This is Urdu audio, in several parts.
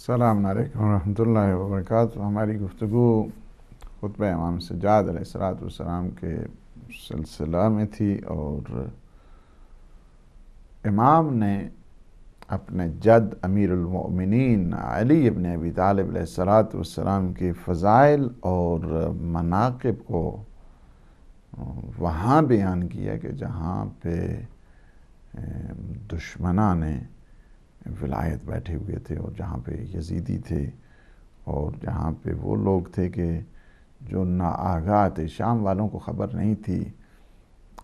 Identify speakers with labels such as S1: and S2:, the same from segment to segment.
S1: السلام علیکم ورحمۃ اللہ وبرکاتہ۔ ہماری گفتگو خطبہ امام سجاد علیہ السلام کے سلسلہ میں تھی، اور امام نے اپنے جد امیر المؤمنین علی ابن ابی طالب علیہ السلام کے فضائل اور مناقب کو وہاں بیان کیا کہ جہاں پہ دشمنان ولایت بیٹھے ہوئے تھے، اور جہاں پہ یزیدی تھے، اور جہاں پہ وہ لوگ تھے کہ جو ناآگاہ تھے، شام والوں کو خبر نہیں تھی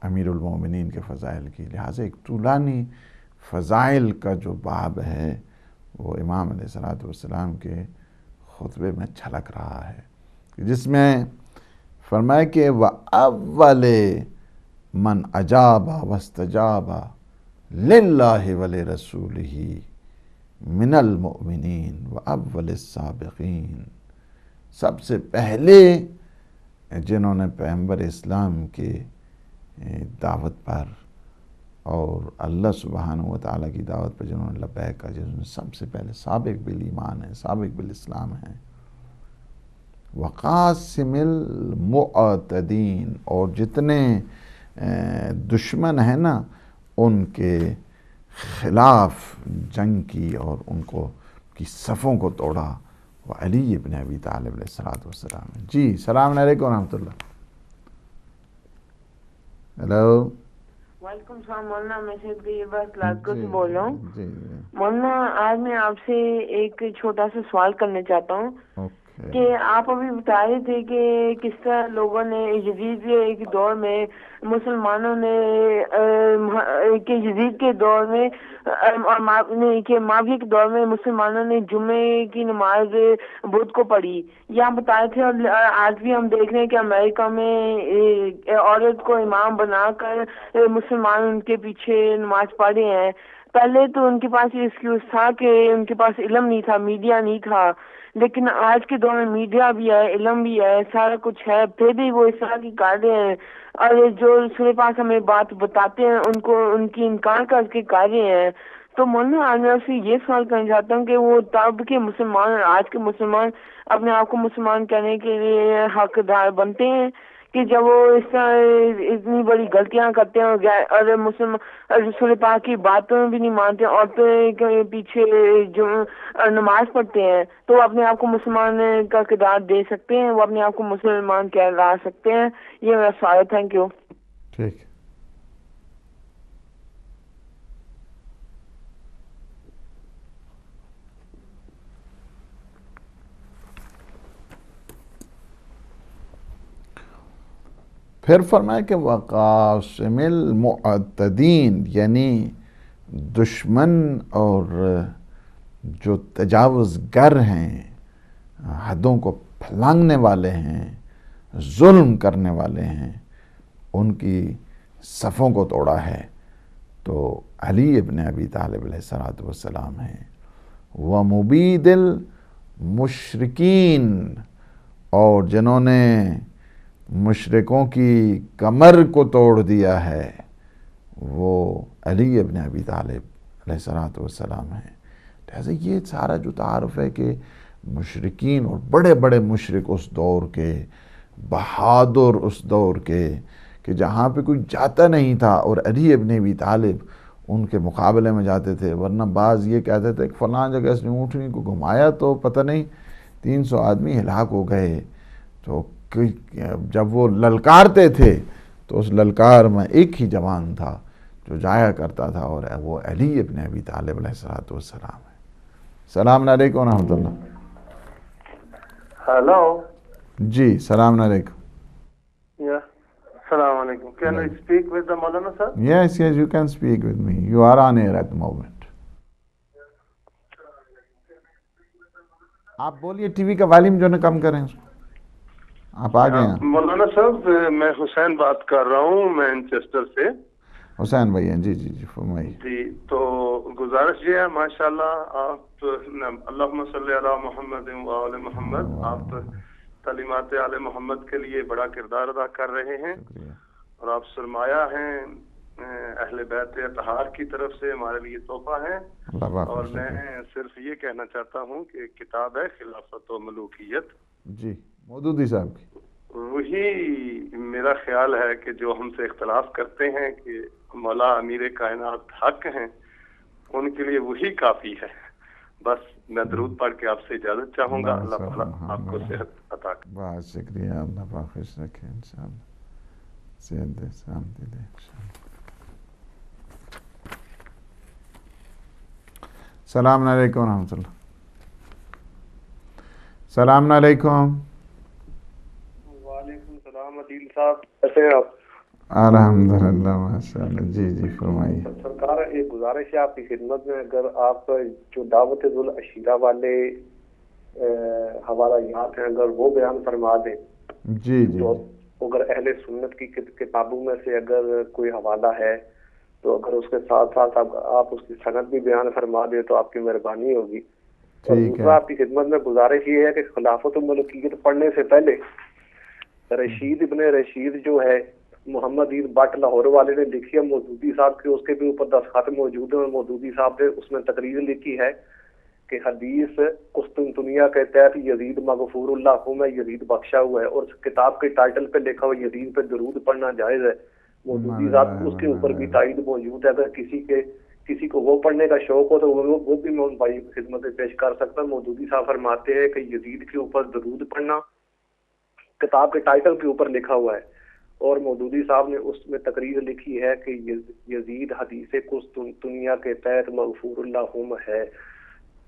S1: امیر المومنین کے فضائل کی۔ لہٰذا ایک طولانی فضائل کا جو باب ہے وہ امام علیہ السلام کے خطبے میں چھلک رہا ہے، جس میں فرمایا کہ وَأَوَّلِ مَنْ أَجَابَ وَاسْتَجَابَ لِلَّهِ وَلِرَسُولِهِ من المؤمنین وَأَوَّلِ السابقین، سب سے پہلے جنہوں نے پیغمبر اسلام کے دعوت پر اور اللہ سبحانہ وتعالیٰ کی دعوت پر جنہوں نے لبیک کہا، جنہوں نے سب سے پہلے سابق بالایمان ہیں، سابق بالاسلام ہیں، وقاسم المعتدین، اور جتنے دشمن ہیں نا ان کے خلاف جنگ کی اور ان کو کی صفوں کو توڑا، وہ علی ابن ابی طالب علیہ السلام ہے۔ جی السلام علیکم ورحمۃ اللہ۔ ہیلو،
S2: وعلیکم السلام مولانا، میں سید بس لاسکو سے بول رہا ہوں۔
S1: جی
S2: مولانا آج میں آپ سے ایک چھوٹا سا سوال کرنا چاہتا ہوں
S1: اوکے۔
S2: کہ آپ ابھی بتا رہے تھے کہ کس طرح لوگوں نے یزید کے دور میں مسلمانوں نے کہ یزید کے دور میں کہ معاویہ کے دور میں مسلمانوں نے جمعے کی نماز بدھ کو پڑھی، یہ آپ بتا رہے تھے۔ اور آج بھی ہم دیکھ رہے ہیں کہ امریکہ میں عورت کو امام بنا کر مسلمان ان کے پیچھے نماز پڑھ رہے ہیں۔ پہلے تو ان کے پاس یہ ایکسکیوز تھا کہ ان کے پاس علم نہیں تھا، میڈیا نہیں تھا، لیکن آج کے دور میں میڈیا بھی ہے، علم بھی ہے، سارا کچھ ہے، پھر بھی وہ اس طرح کی کر رہے ہیں، اور جو رسول پاک ہمیں بات بتاتے ہیں ان کو ان کی انکار کر کے کر رہے ہیں۔ تو مولانا آج میں سے یہ سوال کرنا چاہتا ہوں کہ وہ تب کے مسلمان اور آج کے مسلمان اپنے آپ کو مسلمان کہنے کے لیے حقدار بنتے ہیں کہ جب وہ اس طرح اتنی بڑی غلطیاں کرتے ہیں اور رسول پاک کی باتوں بھی نہیں مانتے، عورتوں کے پیچھے جو نماز پڑھتے ہیں، تو وہ اپنے آپ کو مسلمان کا کردار دے سکتے ہیں، وہ اپنے آپ کو مسلمان کہلا سکتے ہیں؟ یہ میرا سوال ہے۔ Thank you.
S1: ٹھیک۔ پھر فرمایا کہ وقاسم المعتدین، یعنی دشمن اور جو تجاوز گر ہیں، حدوں کو پھلانگنے والے ہیں، ظلم کرنے والے ہیں، ان کی صفوں کو توڑا ہے تو علی ابن ابی طالب علیہ السلام ہیں۔ وَمُبِيدِ الْمُشْرِكِينَ، اور جنہوں نے مشرکوں کی کمر کو توڑ دیا ہے وہ علی ابن ابی طالب علیہ السلام ہیں۔ لہٰذا یہ سارا جو تعارف ہے کہ مشرکین اور بڑے بڑے مشرک اس دور کے، بہادر اس دور کے، کہ جہاں پہ کوئی جاتا نہیں تھا اور علی ابن ابی طالب ان کے مقابلے میں جاتے تھے، ورنہ بعض یہ کہتے تھے کہ فلاں جگہ اس نے اونٹنی کو گھمایا تو پتہ نہیں 300 آدمی ہلاک ہو گئے۔ تو جب وہ للکارتے تھے تو اس للکار میں ایک ہی جوان تھا جو جایا کرتا تھا، اور وہ علی ابن ابی طالب علیہ السلام ہے۔ السلام علیکم ورحمۃ اللہ۔
S3: ہیلو،
S1: جی السلام علیکم۔
S3: السلام علیکم۔ Can I speak with the Maulana sir?
S1: Yes, you can speak with me. You are on air at the moment. آپ بولیے، ٹی وی کا والیوم جو ہے کم کریں اس کو۔ آپ آ گئے ہیں؟
S3: مولانا صاحب، میں حسین بات کر رہا ہوں مینچسٹر سے۔
S1: حسین بھائی ہیں؟ جی جی جی فرمائیے۔
S3: جی، تو گزارش یہ ہے، ماشاءاللہ آپ اللہم صلی علی محمد و آل محمد، آپ تعلیمات آل محمد کے لیے بڑا کردار ادا کر رہے ہیں، اور آپ سرمایہ ہیں اہل بیت اطہار کی طرف سے ہمارے لیے تحفہ ہے. اور میں صرف یہ کہنا چاہتا ہوں کہ کتاب ہے خلافت و ملوکیت
S1: جی مودودی صاحب کی.
S3: وہی میرا خیال ہے کہ جو ہم سے اختلاف کرتے ہیں کہ مولا امیر کائنات حق ہیں، ان کے لیے وہی کافی ہے. بس میں درود پڑھ کے آپ سے اجازت چاہوں گا. اللہ تعالیٰ آپ کو صحت عطا کرے.
S1: بہت شکریہ. اللہ پاک خوش رکھے انشاءاللہ. صحت دے، سلامتی دے انشاءاللہ. السلام علیکم ورحمۃ اللہ. السلام علیکم.
S4: وعلیکم السلام عدیل صاحب، کیسے ہیں آپ؟
S1: الحمدللہ ماشاء اللہ. جی جی فرمائیے.
S4: سرکار ایک گزارش ہے آپ کی خدمت میں، اگر آپ جو دعوت ذوالعشیرہ والے حوالات ہیں اگر وہ بیان فرما دیں.
S1: جی جی.
S4: تو اگر اہل سنت کی کتابوں میں سے اگر کوئی حوالہ ہے تو اگر اس کے ساتھ ساتھ آپ اس کی سند بھی بیان فرما دیں تو آپ کی مہربانی ہوگی. اور دوسرا آپ کی خدمت میں گزارش یہ ہے کہ خلافت الملوکیت پڑھنے سے پہلے رشید ابن رشید جو ہے محمد عید بٹ لاہور والے نے لکھی ہے مودودی صاحب کی، اس کے بھی اوپر دستخط موجود ہیں. اور مودودی صاحب نے اس میں تقریر لکھی ہے کہ حدیث قسطنطنیہ کے تحت یزید مغفور اللہ میں یزید بخشا ہوا ہے، اور کتاب کے ٹائٹل پہ لکھا ہوا یزید پہ درود پڑھنا جائز ہے. مودودی صاحب اس کے اوپر بھی تائید موجود ہے. اگر کسی کو وہ پڑھنے کا شوق ہو تو وہ بھی میں ان بھائی کی خدمت میں پیش کر سکتا ہوں. مودودی صاحب فرماتے ہیں کہ یزید کے اوپر درود پڑھنا کتاب کے ٹائٹل کے اوپر لکھا ہوا ہے. اور مودودی صاحب نے اس میں تقریر لکھی ہے کہ یزید حدیث قسطنطنیہ کے تحت مغفور اللہم ہے.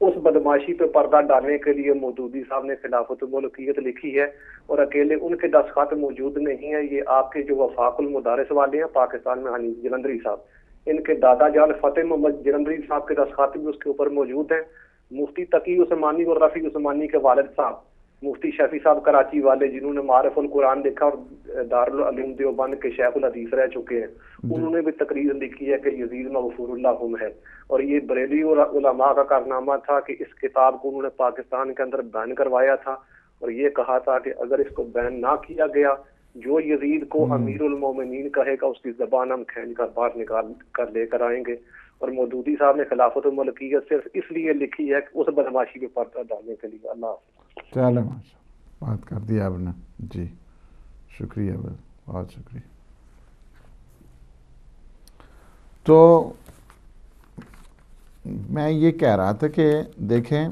S4: اس بدماشی پہ پردہ ڈالنے کے لیے مودودی صاحب نے خلافت الملوکیت لکھی ہے، اور اکیلے ان کے دستخط موجود نہیں ہیں. یہ آپ کے جو وفاق المدارس والے ہیں پاکستان میں حنیف جلندری صاحب، ان کے دادا جان فتح محمد جلندری صاحب کے دستخط بھی اس کے اوپر موجود ہیں. مفتی تقی عثمانی اور رفیع عثمانی کے والد صاحب مفتی شفیع صاحب کراچی والے، جنہوں نے معارف القرآن لکھا اور دارالعلوم دیوبند کے شیخ الحدیث رہ چکے ہیں، انہوں نے بھی تقریر لکھی ہے کہ یزید مغفور اللہم ہے. اور یہ بریلی علماء کا کارنامہ تھا کہ اس کتاب کو انہوں نے پاکستان کے اندر بین کروایا تھا، اور یہ کہا تھا کہ اگر اس کو بین نہ کیا گیا، جو یزید کو امیر المومنین کہے گا اس کی زبان ہم کھینچ کر باہر نکال کر لے کر آئیں گے. اور مودودی صاحب نے خلافت الملوکیت صرف اس لیے لکھی ہے کہ اس بدماشی پہ پردہ ڈالنے کے لیے. اللہ حافظ.
S1: چلے بات کر دیا آپ نے. جی شکریہ، بہت شکریہ. تو میں یہ کہہ رہا تھا کہ دیکھیں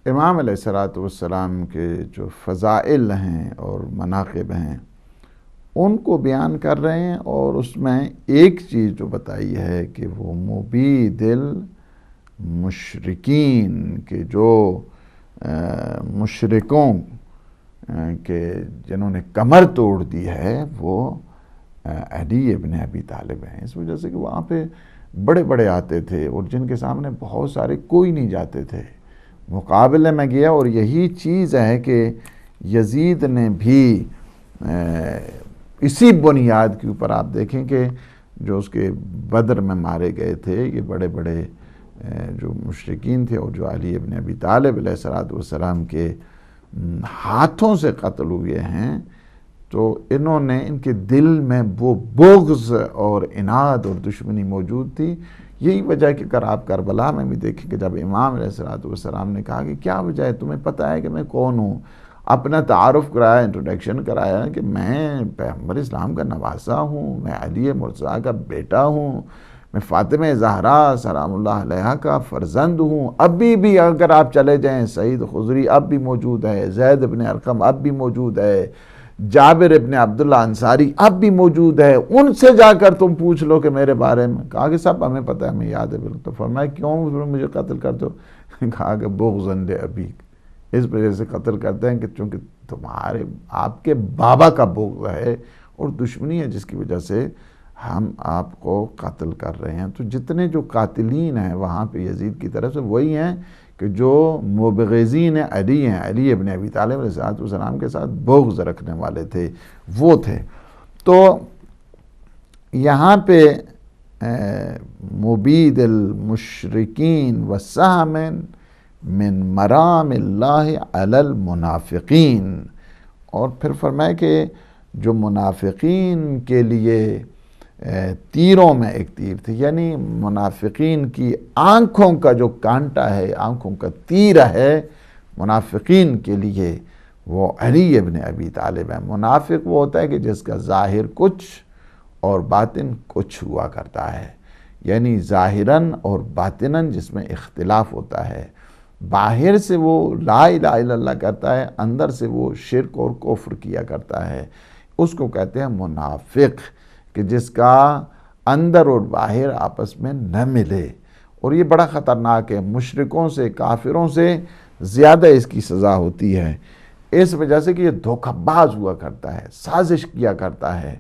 S1: امام علیہ الصلوۃ والسلام کے جو فضائل ہیں اور مناقب ہیں ان کو بیان کر رہے ہیں، اور اس میں ایک چیز جو بتائی ہے کہ وہ مبید المشرکین کے جو مشرکوں کے جنہوں نے کمر توڑ دی ہے وہ علی ابن ابی طالب ہیں. اس وجہ سے کہ وہاں پہ بڑے بڑے آتے تھے اور جن کے سامنے بہت سارے کوئی نہیں جاتے تھے. مقابلے میں گیا، اور یہی چیز ہے کہ یزید نے بھی اسی بنیاد کے اوپر آپ دیکھیں کہ جو اس کے بدر میں مارے گئے تھے یہ بڑے بڑے جو مشرکین تھے، اور جو علی ابن ابی طالب علیہ السلام کے ہاتھوں سے قتل ہوئے ہیں، تو انہوں نے ان کے دل میں وہ بغض اور عناد اور دشمنی موجود تھی. یہی وجہ کہ اگر آپ کربلا میں بھی دیکھیں کہ جب امام علیہ السلام نے کہا کہ کیا وجہ ہے، تمہیں پتہ ہے کہ میں کون ہوں، اپنا تعارف کرایا، انٹروڈکشن کرایا کہ میں پیغمبر اسلام کا نواسا ہوں، میں علی مرتضیٰ کا بیٹا ہوں، میں فاطمہ زہرا سلام اللہ علیہا کا فرزند ہوں. ابھی بھی اگر آپ چلے جائیں سعید خضری اب بھی موجود ہے، زید ابن ارقم اب بھی موجود ہے، جابر ابن عبداللہ انصاری اب بھی موجود ہے. ان سے جا کر تم پوچھ لو کہ میرے بارے میں. کہا کہ سب ہمیں پتہ ہے، ہمیں یاد ہے بالکل. تو فرمایا کیوں مجھے قتل کرتے ہو؟ کہا کہ بغضاً لابیک، اس وجہ سے قتل کرتے ہیں کہ چونکہ تمہارے آپ کے بابا کا بغض ہے اور دشمنی ہے جس کی وجہ سے ہم آپ کو قتل کر رہے ہیں. تو جتنے جو قاتلین ہیں وہاں پہ یزید کی طرف سے وہی ہیں کہ جو مبغضین علی ہیں، علی ابن ابی طالب علیہ السلام کے ساتھ بغض رکھنے والے تھے، وہ تھے. تو یہاں پہ مبید المشرکین وسہم من مرام اللہ علی المنافقین، اور پھر فرمائے کہ جو منافقین کے لیے تیروں میں ایک تیر تھی، یعنی منافقین کی آنکھوں کا جو کانٹا ہے، آنکھوں کا تیر ہے منافقین کے لیے، وہ علی ابن ابی طالب ہے۔ منافق وہ ہوتا ہے کہ جس کا ظاہر کچھ اور باطن کچھ ہوا کرتا ہے، یعنی ظاہراً اور باطناً جس میں اختلاف ہوتا ہے۔ باہر سے وہ لا الہ الا اللہ کرتا ہے، اندر سے وہ شرک اور کفر کیا کرتا ہے، اس کو کہتے ہیں منافق، کہ جس کا اندر اور باہر آپس میں نہ ملے، اور یہ بڑا خطرناک ہے۔ مشرکوں سے، کافروں سے زیادہ اس کی سزا ہوتی ہے، اس وجہ سے کہ یہ دھوکہ باز ہوا کرتا ہے، سازش کیا کرتا ہے،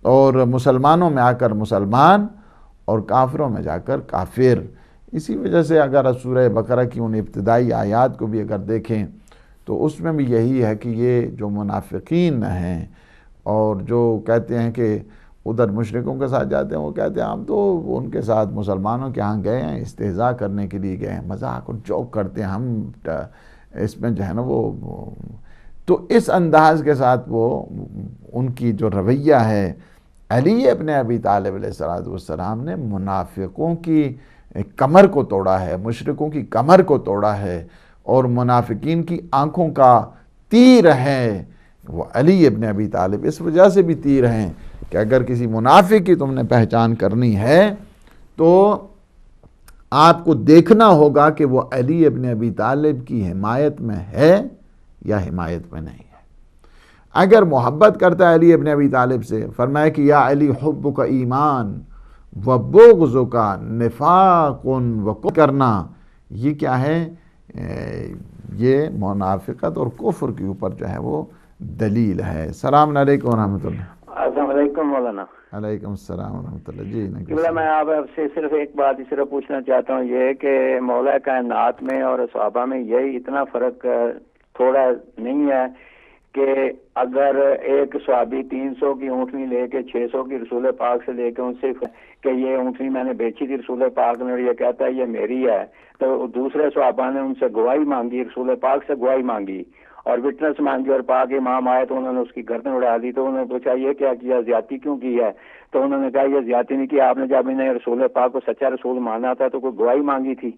S1: اور مسلمانوں میں آ کر مسلمان اور کافروں میں جا کر کافر۔ اسی وجہ سے اگر سورہ بقرہ کی ان ابتدائی آیات کو بھی اگر دیکھیں تو اس میں بھی یہی ہے کہ یہ جو منافقین ہیں اور جو کہتے ہیں کہ ادھر مشرکوں کے ساتھ جاتے ہیں، وہ کہتے ہیں ہم تو ان کے ساتھ مسلمانوں کے ہاں گئے ہیں، استہزاء کرنے کے لیے گئے ہیں، مذاق اور جوک کرتے ہیں ہم، اس میں جو ہے نا وہ، تو اس انداز کے ساتھ وہ ان کی جو رویہ ہے۔ علی ابن ابی طالب علیہ السلام نے منافقوں کی کمر کو توڑا ہے، مشرکوں کی کمر کو توڑا ہے، اور منافقین کی آنکھوں کا تیر ہے وہ علی ابن ابی طالب۔ اس وجہ سے بھی تیر ہیں کہ اگر کسی منافق کی تم نے پہچان کرنی ہے تو آپ کو دیکھنا ہوگا کہ وہ علی ابن ابی طالب کی حمایت میں ہے یا حمایت میں نہیں ہے۔ اگر محبت کرتا ہے علی ابن ابی طالب سے، فرمایا کہ یا علی حبک ایمان و بغضک نفاق و کرنا، یہ کیا ہے؟ یہ منافقت اور کفر کے اوپر جو ہے وہ دلیل ہے۔ السلام علیکم ورحمۃ اللہ۔
S5: السلام علیکم مولانا۔
S1: علیکم السلام ورحمۃ اللہ۔ جی
S5: میں آپ سے صرف ایک بات ہی صرف پوچھنا چاہتا ہوں، یہ کہ مولا کائنات میں اور صحابہ میں یہی اتنا فرق تھوڑا نہیں ہے کہ اگر ایک صحابی 300 کی اونٹنی لے کے 600 کی رسول پاک سے لے کے ان سے کہ یہ اونٹنی میں نے بیچی تھی رسول پاک نے اور یہ کہتا ہے یہ میری ہے، تو دوسرے صحابہ نے ان سے گواہی مانگی، رسول پاک سے گواہی مانگی اور وٹنس مانگی، اور پاک امام آئے تو انہوں نے اس کی گردن اڑا دی، تو انہوں نے پوچھا یہ کیا کیا، زیادتی کیوں کی ہے؟ تو انہوں نے کہا یہ زیادتی نہیں کی، آپ نے جب انہیں رسول پاک کو سچا رسول مانا تھا تو کوئی گواہی مانگی تھی؟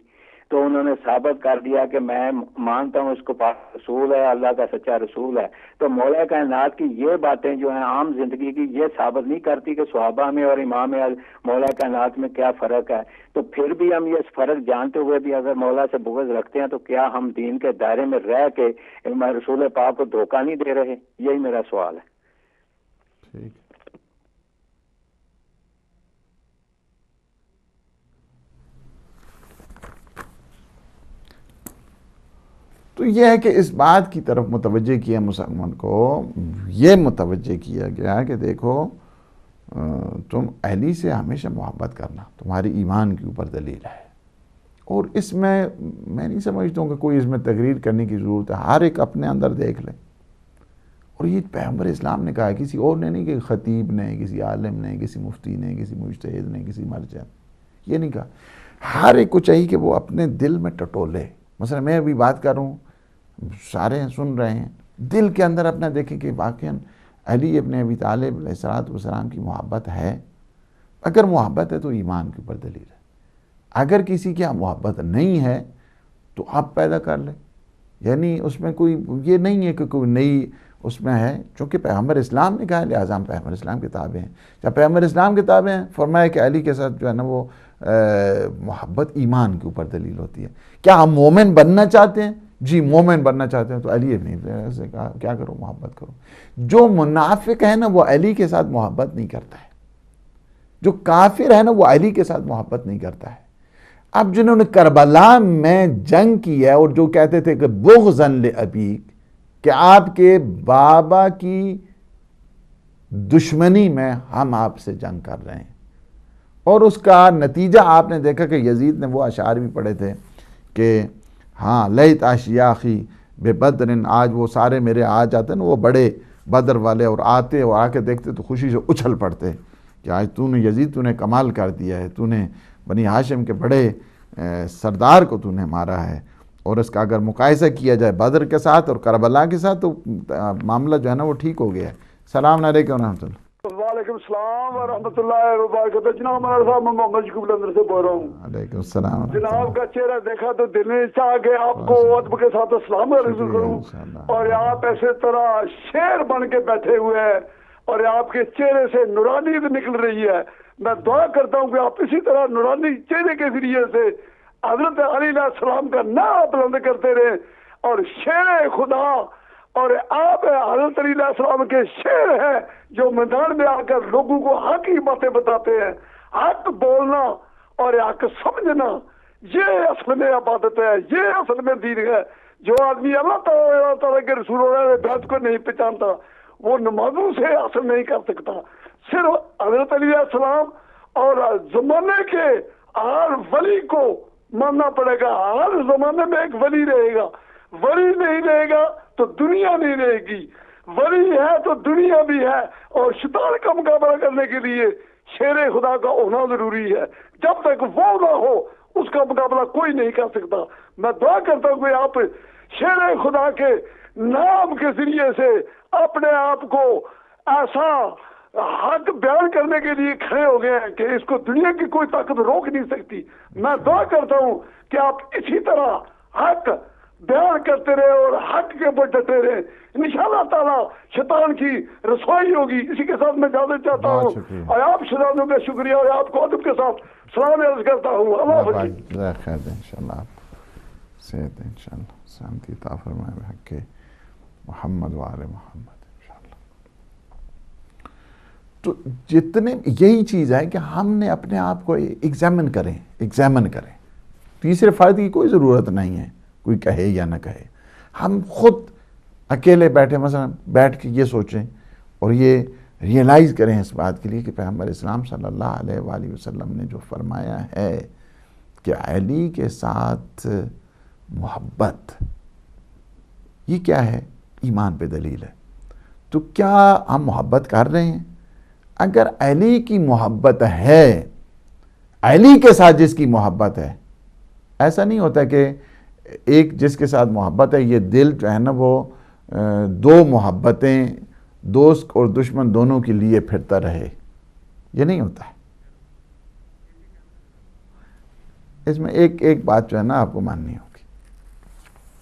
S5: تو انہوں نے ثابت کر دیا کہ میں مانتا ہوں اس کو پاک رسول ہے، اللہ کا سچا رسول ہے۔ تو مولا کائنات کی یہ باتیں جو ہیں عام زندگی کی، یہ ثابت نہیں کرتی کہ صحابہ میں اور امام مولا کائنات میں کیا فرق ہے۔ تو پھر بھی ہم یہ فرق جانتے ہوئے بھی اگر مولا سے بغض رکھتے ہیں تو کیا ہم دین کے دائرے میں رہ کے رسول پاک کو دھوکہ نہیں دے رہے؟ یہی میرا سوال ہے۔
S1: ٹھیک۔ تو یہ ہے کہ اس بات کی طرف متوجہ کیا مسلمان کو، یہ متوجہ کیا گیا کہ دیکھو تم اہلی سے ہمیشہ محبت کرنا تمہاری ایمان کے اوپر دلیل ہے، اور اس میں میں نہیں سمجھتا ہوں کہ کوئی اس میں تقریر کرنے کی ضرورت ہے، ہر ایک اپنے اندر دیکھ لے۔ اور یہ پیغمبر اسلام نے کہا ہے، کسی اور نے نہیں، کہ خطیب نے، کسی عالم نے، کسی مفتی نے، کسی مجتہد نے، کسی مرجع، یہ نہیں کہا۔ ہر ایک کو چاہیے کہ وہ اپنے دل میں ٹٹولے۔ مثلا میں ابھی بات کر رہا ہوں، سارے سن رہے ہیں، دل کے اندر اپنا دیکھیں کہ واقعاً علی ابن ابی طالب علیہ السلام کی محبت ہے۔ اگر محبت ہے تو ایمان کے اوپر دلیل ہے، اگر کسی کی محبت نہیں ہے تو آپ پیدا کر لیں، یعنی اس میں کوئی یہ نہیں ہے کہ کوئی نئی اس میں ہے، چونکہ پیغمبر اسلام نے کہا ہے لہٰذا ہم پیغمبر اسلام کے تابع ہیں۔ جب پیغمبر اسلام کے تابع ہیں، فرمایا کہ علی کے ساتھ جو ہے نا وہ محبت ایمان کے اوپر دلیل ہوتی ہے۔ کیا ہم مومن بننا چاہتے ہیں؟ جی مومن بننا چاہتے ہیں تو علی ابن سے کہا کیا کرو؟ محبت کرو۔ جو منافق ہے نا وہ علی کے ساتھ محبت نہیں کرتا ہے، جو کافر ہے نا وہ علی کے ساتھ محبت نہیں کرتا ہے۔ اب جنہوں نے کربلا میں جنگ کی ہے اور جو کہتے تھے کہ بغضاً لابیک، کہ آپ کے بابا کی دشمنی میں ہم آپ سے جنگ کر رہے ہیں، اور اس کا نتیجہ آپ نے دیکھا کہ یزید نے وہ اشعار بھی پڑھے تھے کہ ہاں لیت اشیاخی بے بدرن، آج وہ سارے میرے آ جاتے ہیں نا وہ بڑے بدر والے، اور آتے اور آ کے دیکھتے تو خوشی سے اچھل پڑتے کہ آج تو نے یزید تو نے کمال کر دیا ہے، تو نے بنی ہاشم کے بڑے سردار کو تو نے مارا ہے۔ اور اس کا اگر مقایسہ کیا جائے بدر کے ساتھ اور کربلا کے ساتھ تو معاملہ جو ہے نا وہ ٹھیک ہو گیا ہے، السلام علیکم ورحمۃ اللہ.
S6: وعلیکم السلام ورحمۃ اللہ وبرکاتہ. جناب مولانا صاحب میں محمد شکوب لندن سے بول رہا ہوں.
S1: وعلیکم السلام.
S6: جناب کا چہرہ دیکھا تو دل میں چاہ کے آپ کو ادب کے ساتھ السلام علیکم کروں. اور آپ ایسے طرح شیر بن کے بیٹھے ہوئے ہیں اور آپ کے چہرے سے نورانیت نکل رہی ہے. میں دعا کرتا ہوں کہ آپ اسی طرح نورانی چہرے کے ذریعے سے حضرت علی علیہ السلام کا نام بلند کرتے رہے اور شیر خدا اور آپ حضرت علی علیہ السلام کے شیر ہیں جو میدان میں آ کر لوگوں کو حق کی باتیں بتاتے ہیں. حق بولنا اور حق سمجھنا یہ اصل میں عبادت ہے, یہ اصل میں دین ہے. جو آدمی اللہ تعالیٰ کے رسول اللہ بیت کو نہیں پہچانتا وہ نمازوں سے حاصل نہیں کر سکتا. صرف حضرت علی علیہ السلام اور زمانے کے ہر ولی کو ماننا پڑے گا. ہر زمانے میں ایک ولی رہے گا. ولی نہیں رہے گا تو دنیا نہیں رہے گی. ولی ہے تو دنیا بھی ہے. اور شیطان کا مقابلہ کرنے کے لیے شیر خدا کا ہونا ضروری ہے. جب تک وہ نہ ہو اس کا مقابلہ کوئی نہیں کر سکتا. میں دعا کرتا ہوں کہ آپ شیر خدا کے نام کے ذریعے سے اپنے آپ کو ایسا حق بیان کرنے کے لیے کھڑے ہو گئے ہیں کہ اس کو دنیا کی کوئی طاقت روک نہیں سکتی. میں دعا کرتا ہوں کہ آپ اسی طرح حق بیان کرتے رہے اور حق کے اوپر ڈٹے رہے. انشاءاللہ تعالیٰ شیطان کی رسوائی ہوگی. اسی کے ساتھ میں اجازت چاہتا ہوں اور آپ شیطانوں کا شکریہ اور آپ کو ادب کے ساتھ سلام عرض کرتا ہوں. اللہ حافظ.
S1: خیر دیں انشاءاللہ, آپ صحت دیں انشاءاللہ, سلامتی عطا فرمائے بحق کے محمد و آل محمد انشاءاللہ. تو جتنے یہی چیز ہے کہ ہم نے اپنے آپ کو ایگزامن کریں. تیسرے فرد کی کوئی ضرورت نہیں ہے, کوئی کہے یا نہ کہے. ہم خود اکیلے بیٹھے مثلا بیٹھ کے یہ سوچیں اور یہ ریئلائز کریں اس بات کے لیے کہ پیغمبر اسلام صلی اللہ علیہ وآلہ وسلم نے جو فرمایا ہے کہ علی کے ساتھ محبت, یہ کیا ہے؟ ایمان پہ دلیل ہے. تو کیا ہم محبت کر رہے ہیں؟ اگر علی کی محبت ہے, علی کے ساتھ جس کی محبت ہے, ایسا نہیں ہوتا کہ ایک جس کے ساتھ محبت ہے یہ دل جو ہے نا وہ دو محبتیں دوست اور دشمن دونوں کے لیے پھرتا رہے. یہ نہیں ہوتا ہے. اس میں ایک بات جو ہے نا آپ کو ماننی ہوگی.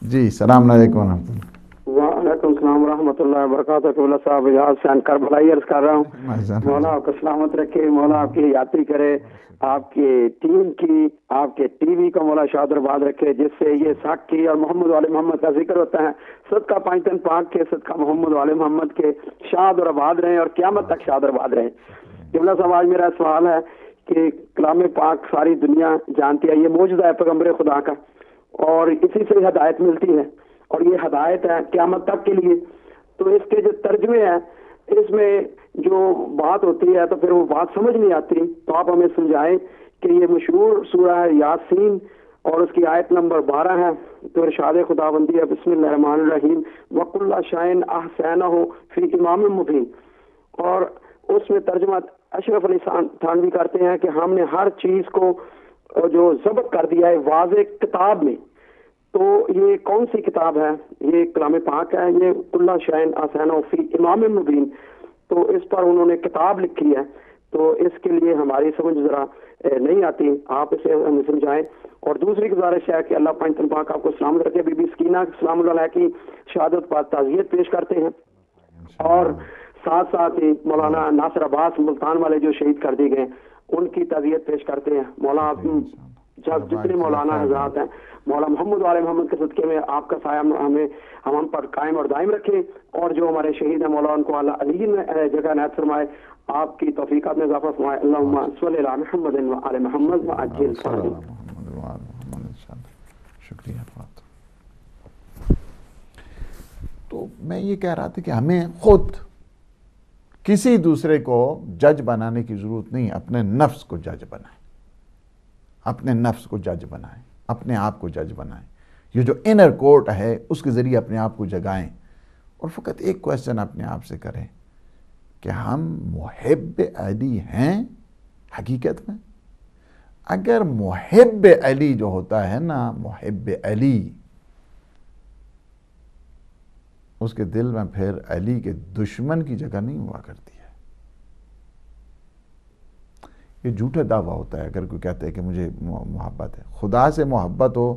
S1: جی السلام علیکم ورحمۃ اللہ.
S7: وعلیکم السلام ورحمۃ اللہ وبرکاتہ. قبلہ صاحب یہاں سے کربلائی عرض کر رہا ہوں. مولا آپ کو سلامت رکھے, مولا آپ کی حیاتی کرے, آپ کی ٹیم کی, آپ کے ٹی وی کا مولا شاد آباد رکھے, جس سے یہ ساکھ کی اور محمد والے محمد کا ذکر ہوتا ہے. صدقہ پانچ دن پاک کے, صدقہ محمد والے محمد کے شاد اور آباد رہیں اور قیامت تک شاد اور آباد رہیں. قبلہ صاحب آج میرا سوال ہے کہ کلام پاک ساری دنیا جانتی ہے, یہ معجزہ ہے پیغمبر خدا کا اور اسی سے ہدایت ملتی ہے اور یہ ہدایت ہے قیامت تک کے لیے. تو اس کے جو ترجمے ہیں اس میں جو بات ہوتی ہے تو پھر وہ بات سمجھ نہیں آتی. تو آپ ہمیں سمجھائیں کہ یہ مشہور سورہ ہے یاسین اور اس کی آیت نمبر 12 ہے. تو ارشاد خداوندی ہے بسم اللہ الرحمن الرحیم وَكُلَّ شَيْءٍ أَحْصَيْنَاهُ فِي إِمَامٍ مُبِينٍ. اور اس میں ترجمہ اشرف علی تھانوی کرتے ہیں کہ ہم نے ہر چیز کو جو ضبط کر دیا ہے واضح کتاب میں. تو یہ کون سی کتاب ہے؟ یہ کلام پاک ہے. یہ کُلَّ شَيْءٍ أَحْصَيْنَاهُ فِي إِمَامٍ مُبِينٍ. تو اس پر انہوں نے کتاب لکھی ہے. تو اس کے لیے ہماری سمجھ ذرا نہیں آتی, آپ اسے ہمیں سمجھائیں. اور دوسری گزارش ہے کہ اللہ پاک پاک آپ کو سلامت رکھے. بی بی سکینہ سلام اللہ علیہ کی شہادت پر تعزیت پیش کرتے ہیں اور ساتھ ساتھ ہی مولانا ناصر عباس ملتان والے جو شہید کر دیے گئے ان کی تعزیت پیش کرتے ہیں. مولانا جتنے مولانا حضرات ہیں مولا محمد والے محمد کے صدقے میں آپ کا سایہ ہم پر قائم اور دائم رکھے اور جو ہمارے شہید ہیں مولا ان کو اللہ علی میں جگہ عنایت فرمائے, آپ کی توفیقات میں اضافہ فرمائے. اللہم صلی علی محمد و آل محمد وعجل فرجہ.
S1: شکریہ. تو میں یہ کہہ رہا تھا کہ ہمیں خود کسی دوسرے کو جج بنانے کی ضرورت نہیں, اپنے نفس کو جج بنائیں, اپنے نفس کو جج بنائیں, اپنے آپ کو جج بنائیں. یہ جو انر کورٹ ہے اس کے ذریعے اپنے آپ کو جگائیں اور فقط ایک کویسچن اپنے آپ سے کریں کہ ہم محب علی ہیں حقیقت میں؟ اگر محب علی جو ہوتا ہے نا, محب علی اس کے دل میں پھر علی کے دشمن کی جگہ نہیں ہوا کرتی ہے. یہ جھوٹا دعویٰ ہوتا ہے اگر کوئی کہتا ہے کہ مجھے محبت ہے. خدا سے محبت ہو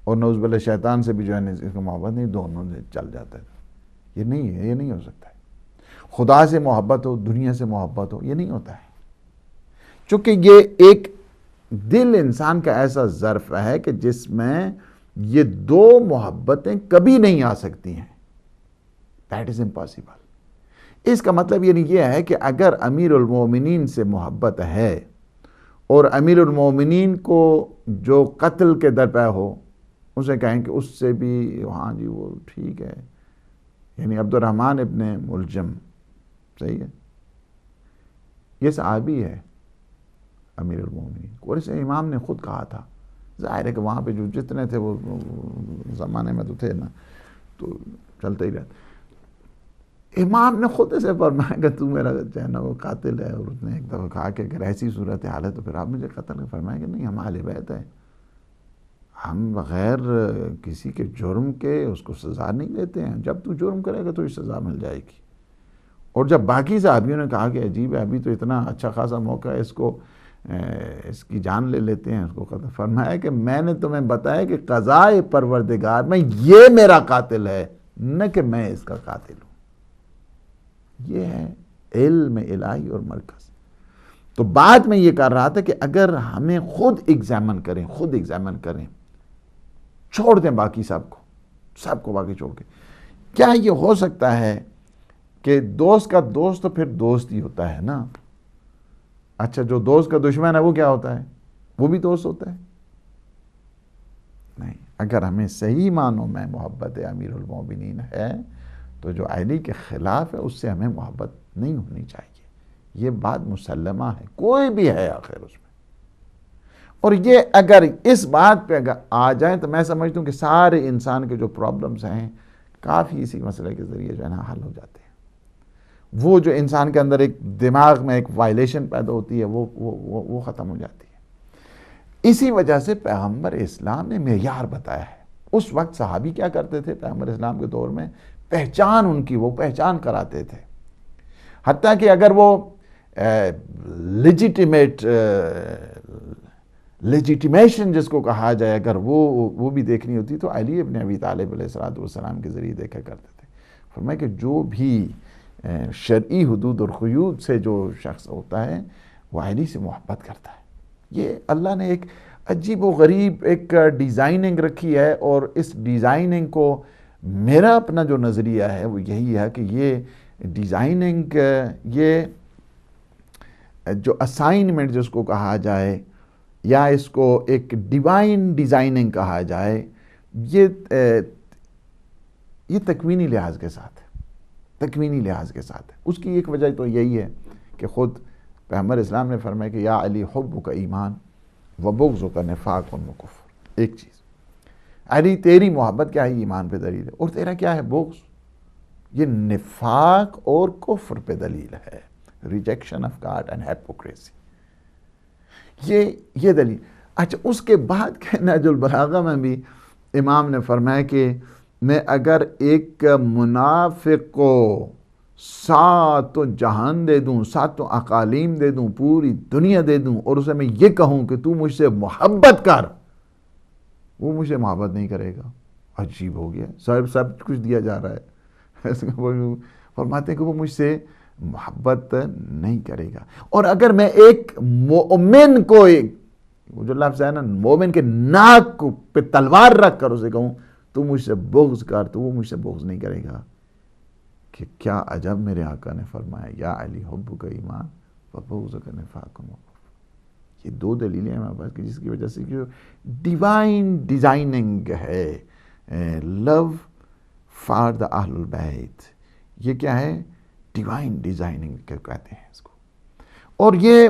S1: اور نعوذ باللہ شیطان سے بھی جو ہے اس کو محبت نہیں، دونوں سے چل جاتا ہے. یہ نہیں ہے، یہ نہیں ہو سکتا ہے. خدا سے محبت ہو، دنیا سے محبت ہو، یہ نہیں ہوتا ہے. چونکہ یہ ایک دل انسان کا ایسا ظرف ہے کہ جس میں یہ دو محبتیں کبھی نہیں آ سکتی ہیں. That is impossible. اس کا مطلب یعنی یہ ہے کہ اگر امیر المومنین سے محبت ہے اور امیر المومنین کو جو قتل کے درپے ہو اسے کہیں کہ اس سے بھی ہاں جی وہ ٹھیک ہے، یعنی عبد الرحمن ابن ملجم صحیح ہے، یہ صحابی ہے امیر المومنین، اور اسے امام نے خود کہا تھا. ظاہر ہے کہ وہاں پہ جو جتنے تھے وہ زمانے میں تو تھے نا، تو چلتے ہی رہتے. امام نے خود اسے فرمایا کہ تو میرا جو ہے نا وہ قاتل ہے، اور اس نے ایک دفعہ کہا کہ اگر ایسی صورت حال ہے تو پھر آپ مجھے قتل کر. فرمایا کہ نہیں، ہم اہل بیت ہیں، ہم بغیر کسی کے جرم کے اس کو سزا نہیں دیتے ہیں. جب تو جرم کرے گا تو اس سزا مل جائے گی. اور جب باقی صحابیوں نے کہا کہ عجیب ہے، ابھی تو اتنا اچھا خاصا موقع ہے، اس کی جان لے لیتے ہیں، اس کو قتل. فرمایا کہ میں نے تمہیں بتایا کہ قضائے پروردگار میں یہ میرا قاتل ہے، نہ کہ میں اس کا قاتل ہوں. یہ ہے علم الہی اور مرکز. تو بعد میں یہ کر رہا تھا کہ اگر ہمیں خود ایگزامن کریں، چھوڑ دیں باقی سب کو باقی چھوڑ کے. کیا یہ ہو سکتا ہے کہ دوست کا دوست تو پھر دوست ہی ہوتا ہے نا؟ اچھا جو دوست کا دشمن ہے وہ کیا ہوتا ہے؟ وہ بھی دوست ہوتا ہے؟ نہیں. اگر ہمیں صحیح معنوں میں محبت امیر المومنین ہے تو جو علی کے خلاف ہے اس سے ہمیں محبت نہیں ہونی چاہیے. یہ بات مسلمہ ہے، کوئی بھی ہے آخر اس میں. اور یہ اگر اس بات پہ اگر آ جائیں تو میں سمجھتا ہوں کہ سارے انسان کے جو پرابلمز ہیں کافی اسی مسئلے کے ذریعے جو ہے نا حل ہو جاتے ہیں. وہ جو انسان کے اندر ایک دماغ میں ایک وائلیشن پیدا ہوتی ہے وہ ختم ہو جاتی ہے. اسی وجہ سے پیغمبر اسلام نے معیار بتایا ہے. اس وقت صحابی کیا کرتے تھے پیغمبر اسلام کے دور میں؟ پہچان ان کی، وہ پہچان کراتے تھے. حتیٰ کہ اگر وہ لیجیٹیمیشن جس کو کہا جائے اگر وہ بھی دیکھنی ہوتی تو علی ابن ابی طالب علیہ السلام کے ذریعے دیکھا کرتے تھے. فرمایا کہ جو بھی شرعی حدود اور قیود سے جو شخص ہوتا ہے وہ علی سے محبت کرتا ہے. یہ اللہ نے ایک عجیب و غریب ایک ڈیزائننگ رکھی ہے، اور اس ڈیزائننگ کو میرا اپنا جو نظریہ ہے وہ یہی ہے کہ یہ ڈیزائننگ، یہ جو اسائنمنٹ جس کو کہا جائے یا اس کو ایک ڈیوائن ڈیزائننگ کہا جائے، یہ تکوینی لحاظ کے ساتھ ہے. اس کی ایک وجہ تو یہی ہے کہ خود پیغمبر اسلام نے فرمایا کہ یا علی حبک ایمان و بغضک نفاق و کفر. ایک چیز علی تیری محبت کیا ہے؟ ایمان پہ دلیل ہے. اور تیرا کیا ہے؟ بغض، یہ نفاق اور کفر پہ دلیل ہے. Rejection of God and hypocrisy, یہ دلیل. اچھا اس کے بعد کہ نہج البلاغہ میں بھی امام نے فرمایا کہ میں اگر ایک منافق کو 7 جہان دے دوں، 7 اقالیم دے دوں، پوری دنیا دے دوں، اور اسے میں یہ کہوں کہ تو مجھ سے محبت کر، وہ مجھ سے محبت نہیں کرے گا. عجیب ہو گیا، سب کچھ دیا جا رہا ہے. فرماتے ہیں کہ وہ مجھ سے محبت نہیں کرے گا. اور اگر میں ایک مومن کو، وہ جو لفظ ہے نا مومن کے ناک پہ تلوار رکھ کر اسے کہوں تو مجھ سے بغض کر، تو وہ مجھ سے بغض نہیں کرے گا. کہ کیا عجب میرے آقا نے فرمایا یا علی حبک ایمان و بغضک نفاق و کفر. یہ 2 دلیلیں ہیں ہمارے پاس جس کی وجہ سے جو ڈیوائن ڈیزائننگ ہے، لو فار دا اہل البیت، یہ کیا ہے؟ ڈیوائن ڈیزائننگ کہتے ہیں اس کو. اور یہ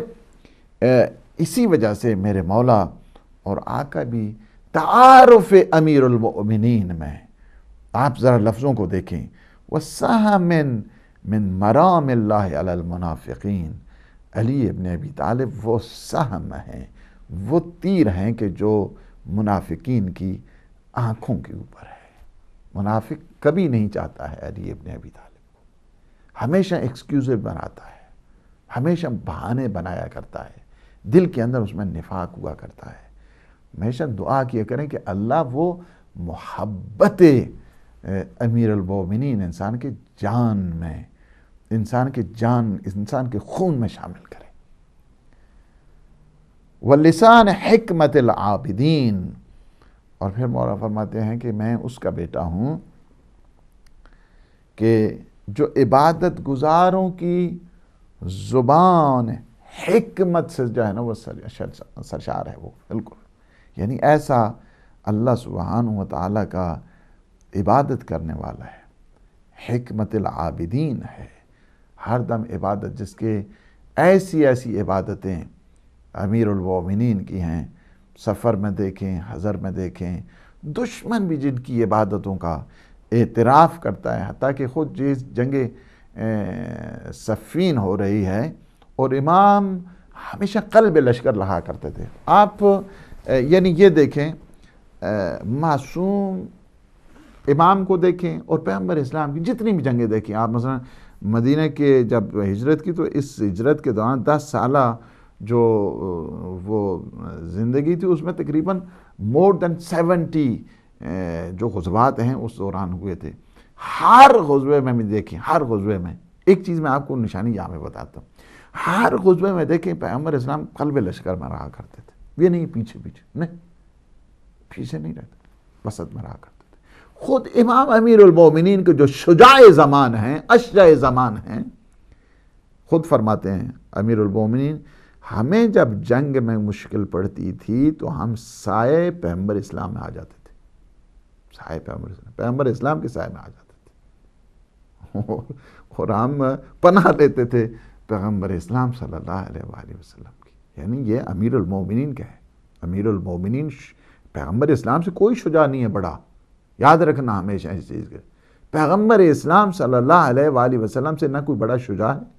S1: اسی وجہ سے میرے مولا اور آقا بھی تعارف امیر المؤمنین میں آپ ذرا لفظوں کو دیکھیں، وَسَهْمٍ مِّن مَرَامِ اللَّهِ عَلَى الْمُنَافِقِينَ. علی ابن ابی طالب وہ سہم ہیں، وہ تیر ہیں کہ جو منافقین کی آنکھوں کے اوپر ہے. منافق کبھی نہیں چاہتا ہے علی ابن ابی طالب کو، ہمیشہ ایکسکیوزر بناتا ہے، ہمیشہ بہانے بنایا کرتا ہے، دل کے اندر اس میں نفاق ہوا کرتا ہے۔ ہمیشہ دعا کیا کریں کہ اللہ وہ محبت امیر المومنین انسان کے جان میں، انسان کے خون میں شامل کرے۔ وَلِسَانِ حِکمت العابدین، اور پھر مولا فرماتے ہیں کہ میں اس کا بیٹا ہوں کہ جو عبادت گزاروں کی زبان حکمت سے جو ہے نا وہ سرشار ہے، وہ بالکل، یعنی ایسا اللہ سبحانہ و تعالیٰ کا عبادت کرنے والا ہے، حکمت العابدین ہے، ہر دم عبادت، جس کے ایسی عبادتیں امیر المومنین کی ہیں، سفر میں دیکھیں، حضر میں دیکھیں، دشمن بھی جن کی عبادتوں کا اعتراف کرتا ہے، حتیٰ کہ خود جس جنگ صفین ہو رہی ہے اور امام ہمیشہ قلب لشکر رہا کرتے تھے۔ آپ یعنی یہ دیکھیں، معصوم امام کو دیکھیں اور پیغمبر اسلام کی جتنی بھی جنگیں دیکھیں آپ، مثلا مدینہ کے جب ہجرت کی تو اس ہجرت کے دوران 10 سالہ جو وہ زندگی تھی اس میں تقریباً more than 70 جو غزوات ہیں اس دوران ہوئے تھے۔ ہر غزوے میں دیکھیں، ہر غزوے میں ایک چیز میں آپ کو نشانی یہاں میں بتاتا ہوں، ہر غزوے میں دیکھیں پیغمبر اسلام قلب لشکر میں رہا کرتے تھے، یہ نہیں پیچھے نہیں، پیچھے نہیں رہتے، وسط میں رہا کرتے تھے۔ خود امام امیر المومنین کے جو شجاع زمان ہیں، اشجع زمان ہیں، خود فرماتے ہیں امیر المومنین، ہمیں جب جنگ میں مشکل پڑتی تھی تو ہم سائے پیغمبر اسلام میں آ جاتے تھے، سائے پیغمبر اسلام کے سائے میں آ جاتے تھے اور ہم پناہ لیتے تھے پیغمبر اسلام صلی اللہ علیہ وآلہ وسلم کی۔ یعنی یہ امیر المومنین کا ہے، امیر المومنین پیغمبر اسلام سے کوئی شجاع نہیں ہے بڑا، یاد رکھنا ہمیشہ اس چیز کے، پیغمبر اسلام صلی اللہ علیہ وآلہ وسلم سے نہ کوئی بڑا شجاع ہے،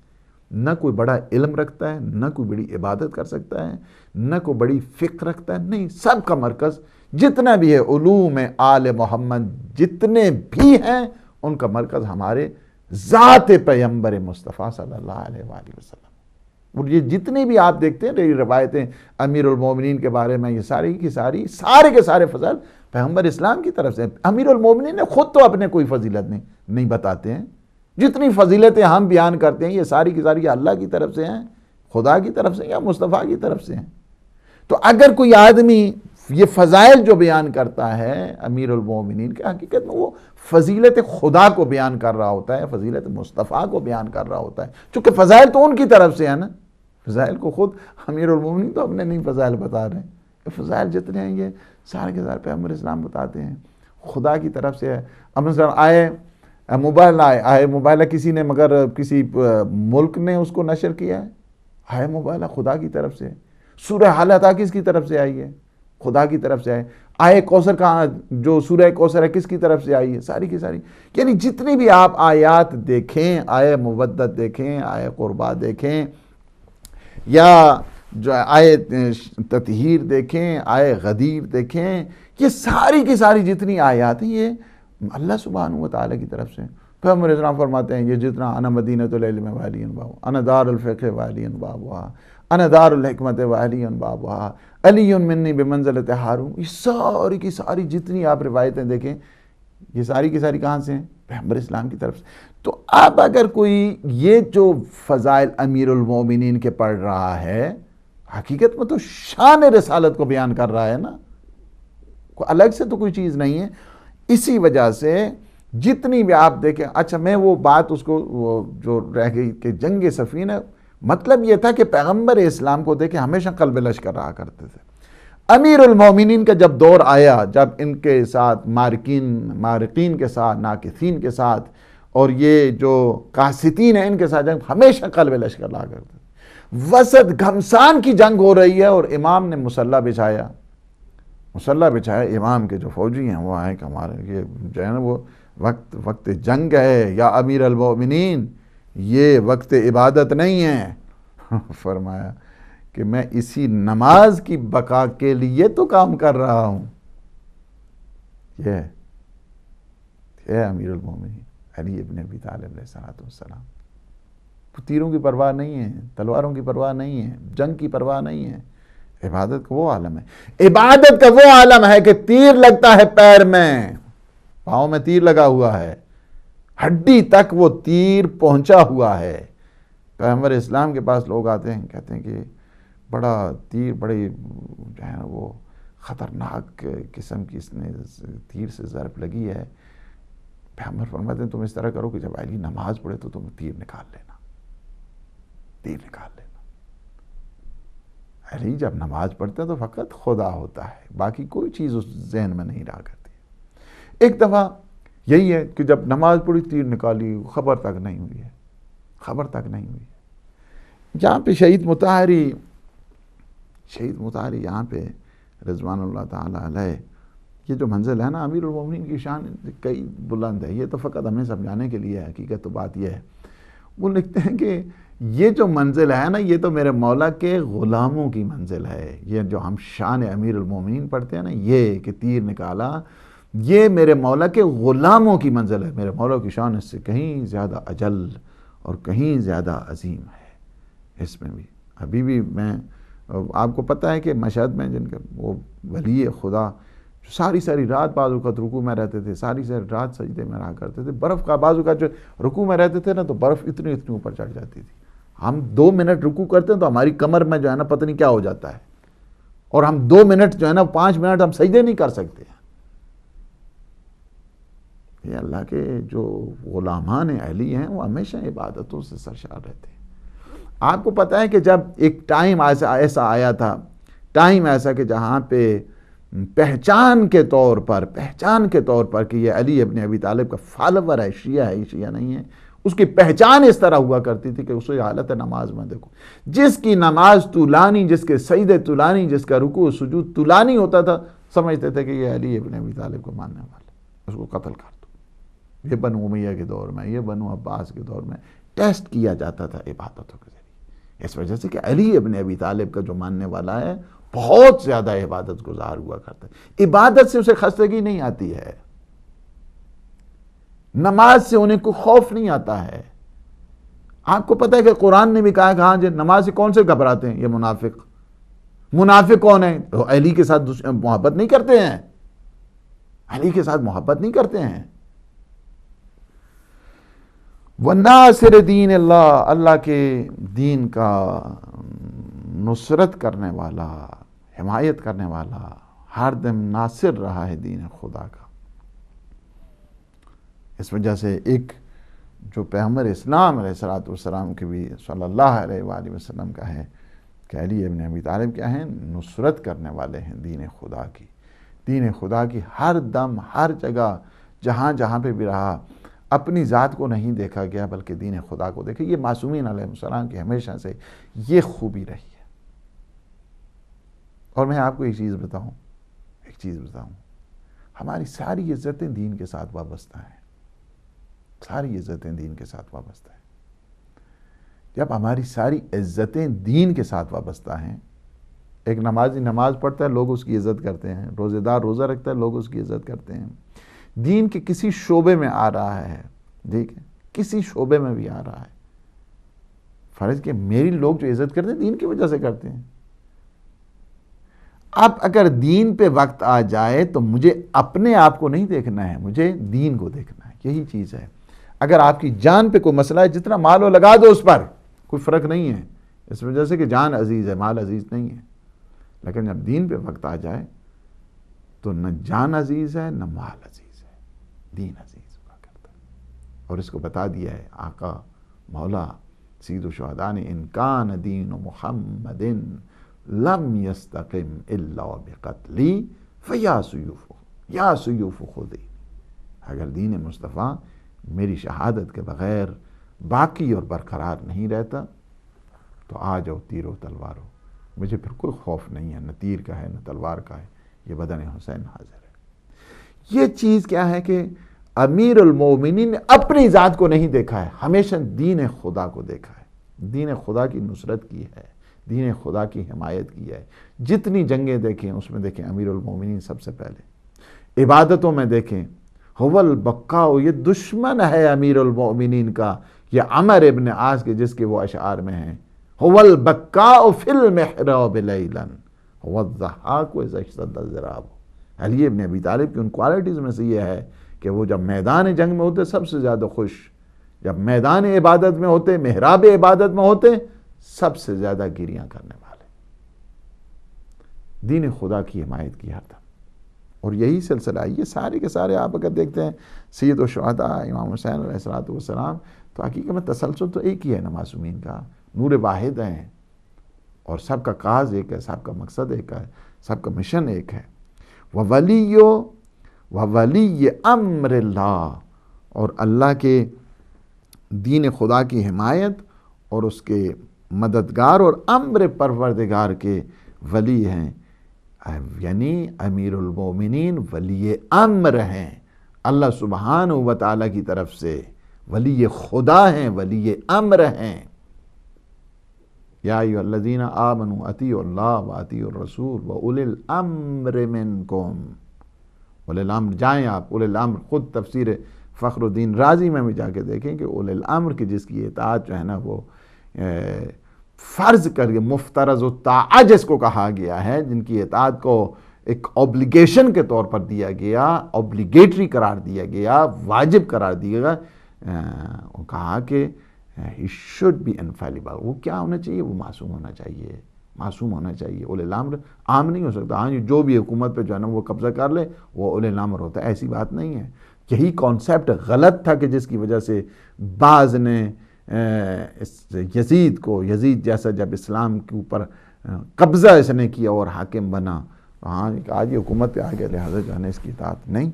S1: نہ کوئی بڑا علم رکھتا ہے، نہ کوئی بڑی عبادت کر سکتا ہے، نہ کوئی بڑی فکر رکھتا ہے، نہیں، سب کا مرکز جتنا بھی ہے علوم آل محمد جتنے بھی ہیں ان کا مرکز ہمارے ذات پیغمبر مصطفیٰ صلی اللہ علیہ وآلہ وسلم۔ اور یہ جتنی بھی آپ دیکھتے ہیں روایتیں امیر المومنین کے بارے میں، یہ سارے کے سارے فضائل پیغمبر اسلام کی طرف سے۔ امیر المومنین نے خود تو اپنے کوئی فضیلت نہیں بتاتے ہیں، جتنی فضیلتیں ہم بیان کرتے ہیں یہ ساری کی ساری اللہ کی طرف سے ہیں، خدا کی طرف سے یا مصطفیٰ کی طرف سے ہیں۔ تو اگر کوئی آدمی یہ فضائل جو بیان کرتا ہے امیر المومنین کے، حقیقت میں وہ فضیلت خدا کو بیان کر رہا ہوتا ہے، فضیلت مصطفیٰ کو بیان کر رہا ہوتا ہے، چونکہ فضائل تو ان کی طرف سے ہے نا، فضائل کو خود امیر المومنین تو اپنے نہیں فضائل بتا رہے ہیں، فضائل جتنے ہیں یہ سارے کے سارے پیغمبر اسلام بتاتے ہیں، خدا کی طرف سے ہے۔ اب مثلا موبائل کسی نے مگر کسی ملک نے اس کو نشر کیا ہے موبائل خدا کی طرف سے، سورہ حالات کس کی طرف سے آئی ہے؟ خدا کی طرف سے آئے کوثر کا جو سورہ کوثر ہے کس کی طرف سے آئی ہے؟ ساری کی ساری، یعنی جتنی بھی آپ آیات دیکھیں، آئے مودت دیکھیں، آئے قربہ دیکھیں، یا جو آئے تطہیر دیکھیں، آئے غدیر دیکھیں، یہ ساری کی ساری جتنی آیات ہیں یہ اللہ سبحانہ و تعالیٰ کی طرف سے۔ پیغمبر اسلام فرماتے ہیں یہ جتنا انا مدینۃ العلم وعلی بابا، انا دار الفقہ وعلی بابا، انا دار الحکمت وعلی بابا، علی منی بمنزلت ہارون، یہ ساری کی ساری جتنی آپ روایتیں دیکھیں یہ ساری کی ساری کہاں سے ہیں؟ پیغمبر اسلام کی طرف سے۔ تو اب اگر کوئی یہ جو فضائل امیر المومنین کے پڑھ رہا ہے، حقیقت میں تو شان رسالت کو بیان کر رہا ہے نا، کوئی الگ سے تو کوئی چیز نہیں ہے۔ اسی وجہ سے جتنی بھی آپ دیکھیں، اچھا میں وہ بات اس کو وہ جو رہ گئی کہ جنگ صفین ہے، مطلب یہ تھا کہ پیغمبر اسلام کو دیکھیں ہمیشہ قلب لشکر رہا کرتے تھے۔ امیر المومنین کا جب دور آیا، جب ان کے ساتھ مارقین کے ساتھ، ناکثین کے ساتھ اور یہ جو قاسطین ہیں ان کے ساتھ جنگ، ہمیشہ قلب لشکر رہا کرتے تھے۔ وسط گھمسان کی جنگ ہو رہی ہے اور امام نے مسلح بچھایا، امام کے جو فوجی ہیں وہ آئے کہ ہمارے یہ جو ہے نا وہ وقت جنگ ہے یا امیر المومنین، یہ وقت عبادت نہیں ہے۔ فرمایا کہ میں اسی نماز کی بقا کے لیے تو کام کر رہا ہوں، اے امیر المومنین علی ابن ابی طالب علیہ السلام، تیروں کی پرواہ نہیں ہے، تلواروں کی پرواہ نہیں ہے، جنگ کی پرواہ نہیں ہے، عبادت کا وہ عالم ہے، عبادت کا وہ عالم ہے کہ تیر لگتا ہے پیر میں، پاؤں میں تیر لگا ہوا ہے، ہڈی تک وہ تیر پہنچا ہوا ہے۔ پیغمبر اسلام کے پاس لوگ آتے ہیں، کہتے ہیں کہ بڑا تیر، بڑی جو ہے نا وہ خطرناک قسم کی اس نے تیر سے ضرب لگی ہے۔ پیغمبر فرماتے ہیں تم اس طرح کرو کہ جب علی نماز پڑھے تو تم تیر نکال لینا، تیر نکال لینا۔ علی جب نماز پڑھتے ہیں تو فقط خدا ہوتا ہے، باقی کوئی چیز اس ذہن میں نہیں رہا کرتی۔ ایک دفعہ یہی ہے کہ جب نماز پڑھی تیر نکالی، خبر تک نہیں ہوئی ہے، خبر تک نہیں ہوئی ہے۔ جہاں پہ شہید مطہری یہاں پہ رضوان اللہ تعالیٰ علیہ، یہ جو منزل ہے نا، امیر المومنین کی شان کئی بلند ہے، یہ تو فقط ہمیں سمجھانے کے لیے ہے، حقیقت تو بات یہ ہے۔ وہ لکھتے ہیں کہ یہ جو منزل ہے نا، یہ تو میرے مولا کے غلاموں کی منزل ہے۔ یہ جو ہم شان امیر المومنین پڑھتے ہیں نا، یہ کہ تیر نکالا، یہ میرے مولا کے غلاموں کی منزل ہے۔ میرے مولا کی شان اس سے کہیں زیادہ اجل اور کہیں زیادہ عظیم ہے۔ اس میں بھی ابھی بھی میں آپ کو پتہ ہے کہ مشہد میں جن کا وہ ولی خدا جو ساری رات بعض اوقات رکوع میں رہتے تھے، ساری رات سجدے میں رہا کرتے تھے، برف کا بعض اوقات جو رکوع میں رہتے تھے نا تو برف اتنی اوپر چڑھ جاتی تھی، ہم 2 منٹ رکوع کرتے ہیں تو ہماری کمر میں جو ہے نا پتہ نہیں کیا ہو جاتا ہے، اور ہم 2 منٹ جو ہے نا 5 منٹ ہم سجدے نہیں کر سکتے ہیں۔ یہ اللہ کے جو غلامان علی ہیں وہ ہمیشہ عبادتوں سے سرشار رہتے ہیں۔ آپ کو پتہ ہے کہ جب ایک ٹائم ایسا آیا تھا، ٹائم ایسا کہ جہاں پہ پہچان کے طور پر کہ یہ علی ابن ابی طالب کا فالوور ہے، شیعہ ہے، شیعہ نہیں ہے، اس کی پہچان اس طرح ہوا کرتی تھی کہ اسے حالت نماز میں دیکھو، جس کی نماز طولانی، جس کے سجدے طولانی، جس کا رکوع سجود طولانی ہوتا تھا، سمجھتے تھے کہ یہ علی ابن ابی طالب کو ماننے والا، اس کو قتل کر دو۔ یہ بنو امیہ کے دور میں، یہ بنو عباس کے دور میں ٹیسٹ کیا جاتا تھا عبادتوں کے ذریعے، اس وجہ سے کہ علی ابن ابی طالب کا جو ماننے والا ہے بہت زیادہ عبادت گزار ہوا کرتا ہے، عبادت سے اسے خستگی نہیں آتی ہے، نماز سے انہیں کوئی خوف نہیں آتا ہے۔ آپ کو پتہ ہے کہ قرآن نے بھی کہا کہ ہاں جی نماز سے کون سے گھبراتے ہیں؟ یہ منافق کون ہیں؟ علی کے ساتھ محبت نہیں کرتے ہیں، علی کے ساتھ محبت نہیں کرتے ہیں۔ وَنَاصِرِ دین اللہ، اللہ کے دین کا نصرت کرنے والا، حمایت کرنے والا، ہر دم ناصر رہا ہے دین خدا کا۔ اس وجہ سے ایک جو پیغمبر اسلام علیہ السلام کے بھی صلی اللہ علیہ وآلہ وسلم کا ہے کہ علی ابن ابی طالب کیا ہیں؟ نصرت کرنے والے ہیں دین خدا کی، دین خدا کی ہر دم، ہر جگہ، جہاں پہ بھی رہا، اپنی ذات کو نہیں دیکھا گیا بلکہ دین خدا کو دیکھا۔ یہ معصومین علیہ السلام کی ہمیشہ سے یہ خوبی رہی ہے۔ اور میں آپ کو ایک چیز بتاؤں، ہماری ساری عزتیں دین کے ساتھ وابستہ ہیں، ساری عزتیں دین کے ساتھ وابستہ ہیں۔ جب ہماری ساری عزتیں دین کے ساتھ وابستہ ہیں، ایک نمازی نماز پڑھتا ہے، لوگ اس کی عزت کرتے ہیں، روزہ دار روزہ رکھتا ہے، لوگ اس کی عزت کرتے ہیں، دین کے کسی شعبے میں آ رہا ہے، ٹھیک ہے، کسی شعبے میں بھی آ رہا ہے، فرض کہ میری لوگ جو عزت کرتے ہیں دین کی وجہ سے کرتے ہیں۔ اب اگر دین پہ وقت آ جائے تو مجھے اپنے آپ کو نہیں دیکھنا ہے، مجھے دین کو دیکھنا ہے، یہی چیز ہے۔ اگر آپ کی جان پہ کوئی مسئلہ ہے، جتنا مال ہو لگا دو اس پر، کوئی فرق نہیں ہے، اس وجہ سے کہ جان عزیز ہے، مال عزیز نہیں ہے۔ لیکن جب دین پہ وقت آ جائے تو نہ جان عزیز ہے نہ مال عزیز ہے، دین عزیز ہوا کرتا ہے۔ اور اس کو بتا دیا ہے آقا مولا سید الشہداء نے، ان کان دین محمد لم یستقم الا بقتلی فیا سیوف خودی، اگر دین مصطفیٰ میری شہادت کے بغیر باقی اور برقرار نہیں رہتا تو آ جاؤ تیر و تلوار ہو، مجھے پھر کوئی خوف نہیں ہے، نہ تیر کا ہے نہ تلوار کا ہے، یہ بدن حسین حاضر ہے۔ یہ چیز کیا ہے کہ امیر المومنین نے اپنی ذات کو نہیں دیکھا ہے، ہمیشہ دین خدا کو دیکھا ہے، دین خدا کی نصرت کی ہے، دین خدا کی حمایت کی ہے۔ جتنی جنگیں دیکھیں اس میں دیکھیں امیر المومنین سب سے پہلے، عبادتوں میں دیکھیں هو البقاء، یہ دشمن ہے امیر المؤمنین کا، یہ عمر ابن عاص کے جس کے وہ اشعار میں ہیں، هو البقاء فی المحراب لیلا هو الضحاک اذا اشتد الضراب۔ علی ابن ابی طالب کی ان کوالٹیز میں سے یہ ہے کہ وہ جب میدان جنگ میں ہوتے سب سے زیادہ خوش، جب میدان عبادت میں ہوتے، محراب عبادت میں ہوتے، سب سے زیادہ گریاں کرنے والے، دین خدا کی حمایت کی ہر دم۔ اور یہی سلسلہ ہے، یہ سارے کے سارے آپ اگر دیکھتے ہیں سید الشہداء امام حسین علیہ السلام، تو حقیقت میں تسلسل تو ایک ہی ہے نا معصومین کا، نور واحد ہیں، اور سب کا کاز ایک ہے، سب کا مقصد ایک ہے، سب کا مشن ایک ہے۔ وَوَلِيِّ امر اللہ، اور اللہ کے دین خدا کی حمایت اور اس کے مددگار اور امر پروردگار کے ولی ہیں، یعنی امیر المومنین ولی امر ہیں اللہ سبحانہ و تعالیٰ کی طرف سے، ولی خدا ہیں، ولی امر ہیں۔ یا ایھا الذین آمنوا اطیعوا اللہ واطیعوا الرسول واولی الامر منکم۔ اولی الامر جائیں آپ، اولی الامر خود تفسیر فخر الدین رازی میں بھی جا کے دیکھیں کہ اولی الامر کی جس کی اطاعت جو ہے نا وہ فرض کر کے مفترض الطاعہ جس کو کہا گیا ہے، جن کی اطاعت کو ایک اوبلیگیشن کے طور پر دیا گیا، اوبلیگیٹری قرار دیا گیا، واجب قرار دیا گیا، وہ کہا کہ he should be infallible، وہ کیا ہونا چاہیے؟ وہ معصوم ہونا چاہیے، معصوم ہونا چاہیے۔ اولی الامر عام نہیں ہو سکتا، ہاں جو بھی حکومت پہ جو ہے نا وہ قبضہ کر لے وہ اولی الامر ہوتا ہے، ایسی بات نہیں ہے۔ یہی کانسیپٹ غلط تھا کہ جس کی وجہ سے بعض نے یزید جیسا جب اسلام کے اوپر قبضہ اس نے کیا اور حاکم بنا، ہاں آج یہ حکومت پہ آ گیا، لہٰذا جو ہے نا اس کی اطاعت نہیں۔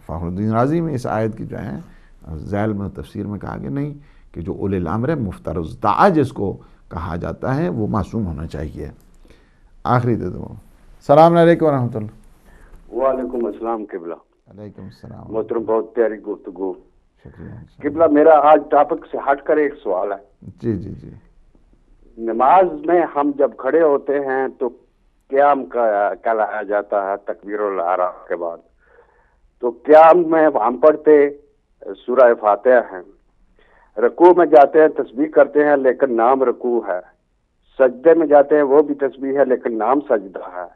S1: فخر الدین رازی میں اس آیت کی جو ہے ذیل میں تفسیر میں کہا گیا نہیں کہ جو اولی الامر ہے مفترض طاعہ جس کو کہا جاتا ہے وہ معصوم ہونا چاہیے۔ آخری دے دو۔ السلام علیکم ورحمۃ اللہ۔
S8: وعلیکم السلام قبلہ۔
S1: علیکم السلام
S8: محترم، بہت پیاری گفتگو۔
S1: شکریہ
S8: قبلہ، میرا آج ٹاپک سے ہٹ کر ایک سوال ہے۔
S1: جی جی جی۔
S8: نماز میں ہم جب کھڑے ہوتے ہیں تو قیام کہلایا جاتا ہے تکبیر الاحرام کے بعد، تو قیام میں ہم پڑھتے سورہ فاتحہ ہیں، رکوع میں جاتے ہیں تسبیح کرتے ہیں لیکن نام رکوع ہے، سجدے میں جاتے ہیں وہ بھی تسبیح ہے لیکن نام سجدہ ہے،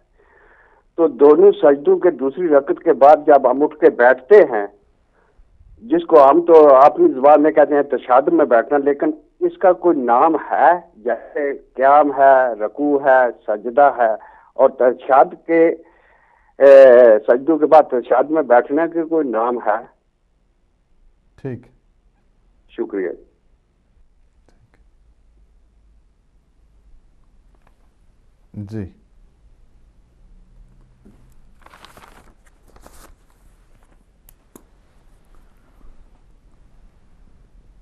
S8: تو دونوں سجدوں کے دوسری رکعت کے بعد جب ہم اٹھ کے بیٹھتے ہیں، جس کو ہم تو اپنی زبان میں کہتے ہیں تشہد میں بیٹھنا، لیکن اس کا کوئی نام ہے؟ جیسے قیام ہے، رکوع ہے، سجدہ ہے، اور تشہد کے سجدوں کے بعد تشہد میں بیٹھنے کے کوئی نام ہے؟
S1: ٹھیک،
S8: شکریہ۔
S1: جی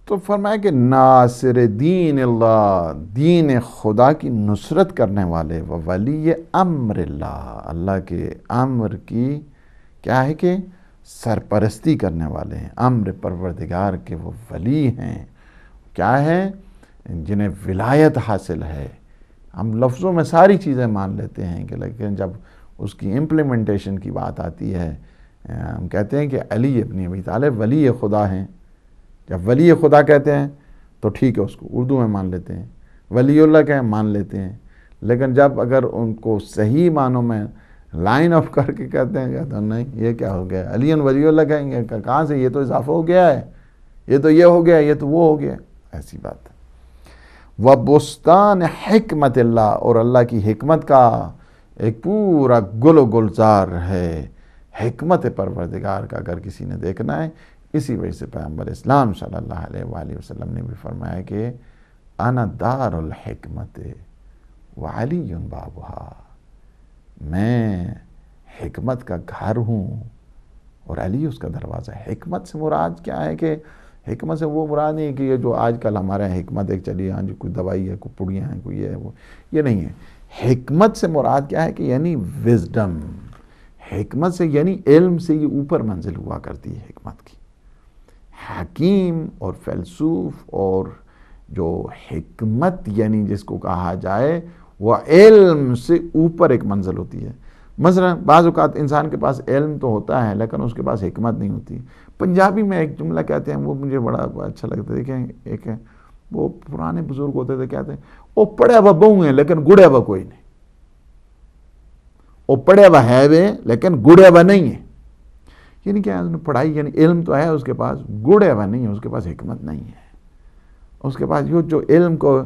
S1: تو فرمایا کہ ناصر دین اللہ، دین خدا کی نصرت کرنے والے، ولی امر اللہ، اللہ کے امر کی کیا ہے کہ سرپرستی کرنے والے ہیں، امر پروردگار کے وہ ولی ہیں، کیا ہے؟ جنہیں ولایت حاصل ہے۔ ہم لفظوں میں ساری چیزیں مان لیتے ہیں کہ لیکن جب اس کی امپلیمنٹیشن کی بات آتی ہے، ہم کہتے ہیں کہ علی ابن ابی طالب ولی خدا ہیں۔ جب ولی خدا کہتے ہیں تو ٹھیک ہے، اس کو اردو میں مان لیتے ہیں، ولی اللہ کہیں مان لیتے ہیں، لیکن جب اگر ان کو صحیح معنوں میں لائن آف کر کے کہتے ہیں تو نہیں، یہ کیا ہو گیا؟ علی ولی اللہ کہیں گے کہاں سے؟ یہ تو اضافہ ہو گیا ہے، یہ تو یہ ہو گیا، یہ تو وہ ہو گیا، ایسی بات ہے۔ وَبُسْتَانِ حکمت اللہ، اور اللہ کی حکمت کا ایک پورا گل و گلزار ہے، حکمت پروردگار کا اگر کسی نے دیکھنا ہے۔ اسی وجہ سے پیغمبر اسلام صلی اللہ علیہ وآلہ وسلم نے بھی فرمایا کہ انا دار الحکمت وعلی بابھا، میں حکمت کا گھر ہوں اور علی اس کا دروازہ ہے۔ حکمت سے مراد کیا ہے کہ حکمت سے وہ مراد نہیں کہ یہ جو آج کل ہمارے حکمت ایک چلی، ہاں جی کوئی دوائی ہے، کوئی پڑیاں ہیں، کوئی یہ ہے، وہ یہ نہیں ہے۔ حکمت سے مراد کیا ہے کہ یعنی وزڈم، حکمت سے یعنی علم سے یہ اوپر منزل ہوا کرتی ہے حکمت کی۔ حکیم اور فیلسوف اور جو حکمت یعنی جس کو کہا جائے وہ علم سے اوپر ایک منزل ہوتی ہے۔ مثلا بعض اوقات انسان کے پاس علم تو ہوتا ہے لیکن اس کے پاس حکمت نہیں ہوتی. پنجابی میں ایک جملہ کہتے ہیں، وہ مجھے بڑا اچھا لگتا ہے. دیکھیں ایک ہے، وہ پرانے بزرگ ہوتے تھے، کہتے ہیں وہ پڑھے ہوا بہو ہیں لیکن گڑے ہوا کوئی نہیں. وہ پڑھے ہوا ہے وے لیکن گڑے ہوا نہیں ہے. یعنی کیا پڑھائی، یعنی علم تو ہے اس کے پاس، گڑے ہوا نہیں ہے، اس کے پاس حکمت نہیں ہے. اس کے پاس جو علم کو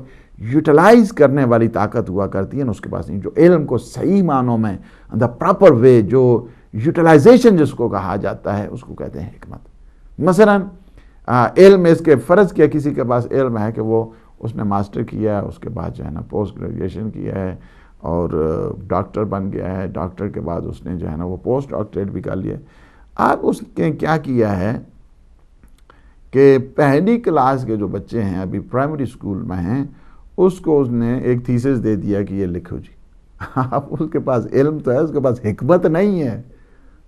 S1: یوٹیلائز کرنے والی طاقت ہوا کرتی ہے نا، اس کے پاس نہیں. جو علم کو صحیح معنوں میں دا پراپر وے، جو یوٹیلائزیشن جس کو کہا جاتا ہے، اس کو کہتے ہیں حکمت. مثلا علم، اس کے فرض کیا کسی کے پاس علم ہے کہ وہ اس نے ماسٹر کیا ہے، اس کے بعد جو ہے نا پوسٹ گریجویشن کیا ہے اور ڈاکٹر بن گیا ہے. ڈاکٹر کے بعد اس نے جو ہے نا وہ پوسٹ ڈاکٹریٹ بھی کر لیا. اب اس نے کیا کیا ہے کہ پہلی کلاس کے جو بچے ہیں ابھی پرائمری اسکول میں ہیں، اس کو اس نے ایک تھیسس دے دیا کہ یہ لکھو جی. اب اس کے پاس علم تو ہے، اس کے پاس حکمت نہیں ہے.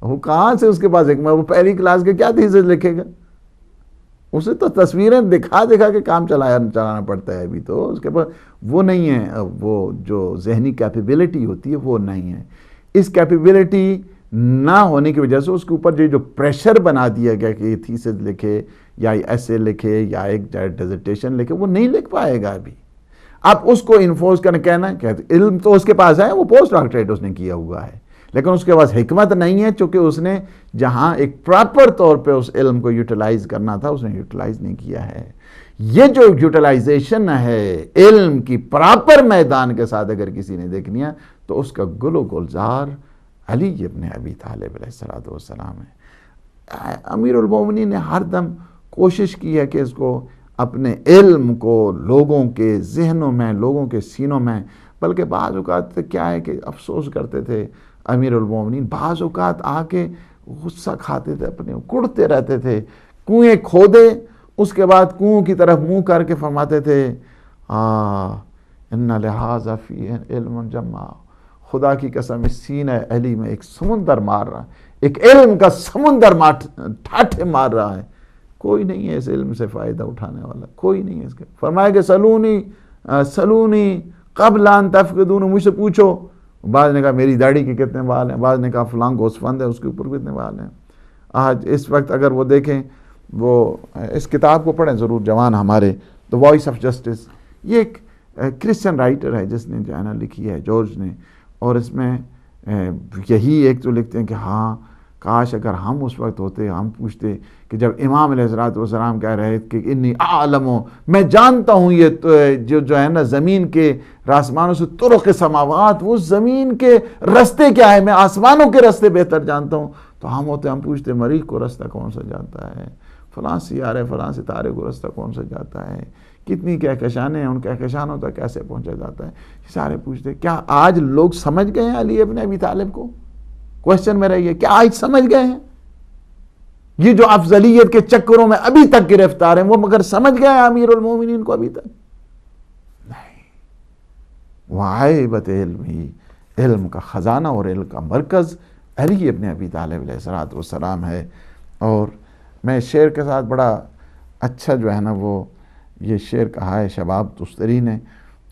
S1: وہ کہاں سے اس کے پاس حکمت؟ وہ پہلی کلاس کے کیا تھیسس لکھے گا؟ اسے تو تصویریں دکھا کے کام چلانا پڑتا ہے. ابھی تو اس کے پاس وہ نہیں ہے، وہ جو ذہنی کیپیبلٹی ہوتی ہے وہ نہیں ہے. اس کیپیبلٹی نہ ہونے کی وجہ سے اس کے اوپر جو پریشر بنا دیا گیا کہ یہ تھیسس لکھے یا ایسے لکھے یا ایک ڈیزرٹیشن لکھے، وہ نہیں لکھ پائے گا ابھی. اب اس کو انفورس کرنا کہنا کہ علم تو اس کے پاس ہے، وہ پوسٹ ڈاکٹریٹ اس نے کیا ہوا ہے، لیکن اس کے پاس حکمت نہیں ہے، چونکہ اس نے جہاں ایک پراپر طور پہ اس علم کو یوٹیلائز کرنا تھا اس نے یوٹیلائز نہیں کیا ہے. یہ جو یوٹیلائزیشن ہے علم کی پراپر میدان کے ساتھ اگر کسی نے دیکھنی ہے تو اس کا گل و گلزار علی ابن ابی طالب علیہ السلام ہے. امیر المومنین نے ہر دم کوشش کی ہے کہ اس کو اپنے علم کو لوگوں کے ذہنوں میں، لوگوں کے سینوں میں، بلکہ بعض اوقات کیا ہے کہ افسوس کرتے تھے امیر المومنین، بعض اوقات آ کے غصہ کھاتے تھے، اپنے کڑتے رہتے تھے. کنویں کھودے، اس کے بعد کنویں کی طرف منہ کر کے فرماتے تھے ان لہذا فی علم جمع. خدا کی قسم اس سینہ علی میں ایک سمندر مار رہا ہے، ایک علم کا سمندر ٹھاٹھے مار رہا ہے. کوئی نہیں ہے اس علم سے فائدہ اٹھانے والا، کوئی نہیں ہے اس کے. فرمایا کہ سلونی قبل ان تفقدون، مجھ سے پوچھو. بعض نے کہا میری داڑھی کے کتنے بال ہیں، بعض نے کہا فلاں گوسفند ہے اس کے اوپر کتنے بال ہیں. آج اس وقت اگر وہ دیکھیں، وہ اس کتاب کو پڑھیں ضرور، جوان ہمارے دا وائس آف جسٹس. یہ ایک کرسچن رائٹر ہے جس نے جو ہے نا لکھی ہے، جارج نے، اور اس میں یہی ایک تو لکھتے ہیں کہ ہاں کاش اگر ہم اس وقت ہوتے، ہم پوچھتے کہ جب امام علیہ السلام کہہ رہے کہ انی اعلم، میں جانتا ہوں یہ جو ہے نا زمین کے آسمانوں سے طرق سماوات، وہ زمین کے رستے کیا ہے، میں آسمانوں کے رستے بہتر جانتا ہوں. تو ہم ہوتے، ہم پوچھتے مریخ کو رستہ کون سا جاتا ہے، فلاں سیارے فلاں ستارے کو رستہ کون سا جاتا ہے، کتنی کہکشانیں ہیں، ان کہکشانوں تک کیسے پہنچا جاتا ہے. یہ سارے پوچھتے. کیا آج لوگ سمجھ گئے ہیں علی ابن ابی طالب کو؟ کوشچن میرا یہ، کیا آج سمجھ گئے ہیں؟ یہ جو افضلیت کے چکروں میں ابھی تک گرفتار ہیں، وہ مگر سمجھ گئے ہیں امیر المومنین کو؟ ابھی تک نہیں. وعیبت علم ہی، علم کا خزانہ اور علم کا مرکز علی ابن ابی طالب علیہ السلام ہے. اور میں شعر کے ساتھ بڑا اچھا جو ہے نا وہ یہ شعر کہا ہے شباب تستری نے،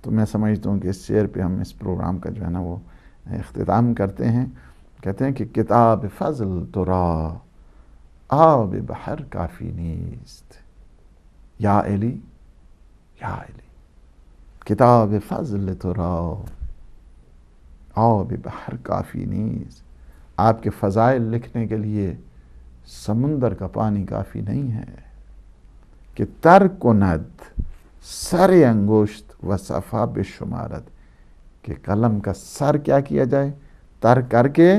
S1: تو میں سمجھتا ہوں کہ اس شعر پہ ہم اس پروگرام کا جو ہے نا وہ اختتام کرتے ہیں. کہتے ہیں کہ کتاب فضل ترا آب بحر کافی نیست، یا علی یا علی. کتاب فضل ترا آب بحر کافی نیست. آپ کے فضائل لکھنے کے لیے سمندر کا پانی کافی نہیں ہے. کہ تر کند سر انگشت و صفا بشمارت، کہ قلم کا سر کیا کیا جائے، تر کر کے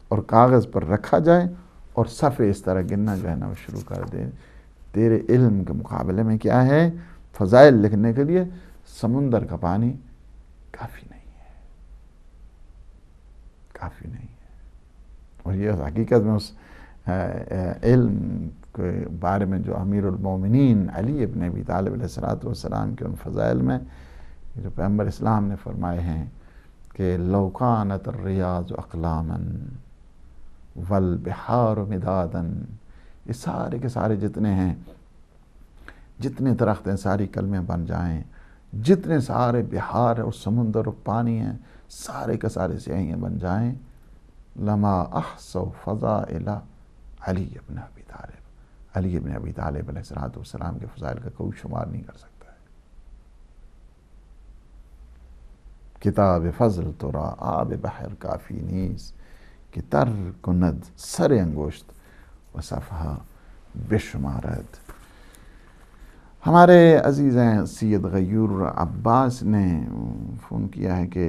S1: اور کاغذ پر رکھا جائے اور صفحے اس طرح گننا جو ہے نا وہ شروع کر دے. تیرے علم کے مقابلے میں کیا ہے، فضائل لکھنے کے لیے سمندر کا پانی کافی نہیں ہے، کافی نہیں ہے. اور یہ حقیقت میں اس علم کے بارے میں جو امیر المومنین علی ابن ابی طالب علیہ السلام کے ان فضائل میں جو پیغمبر اسلام نے فرمائے ہیں کہ لو کانت الریاض اقلاما والبحار مدادا، یہ سارے کے سارے جتنے ہیں، جتنے درخت ہیں ساری کلمیں بن جائیں، جتنے سارے بہار اور سمندر اور پانی ہیں سارے کے سارے سیاہیاں بن جائیں، لما احصوا فضائل علی ابن ابی طالب، علی ابن ابی طالب علیہ السلام کے فضائل کا کوئی شمار نہیں کر سکتا ہے۔ کتاب فضل ترا آب بحر کافی نیز، کہ تر کند سر انگشت و صفحہ بے شمارت۔ ہمارے عزیز ہیں سید غیور عباس نے فون کیا ہے کہ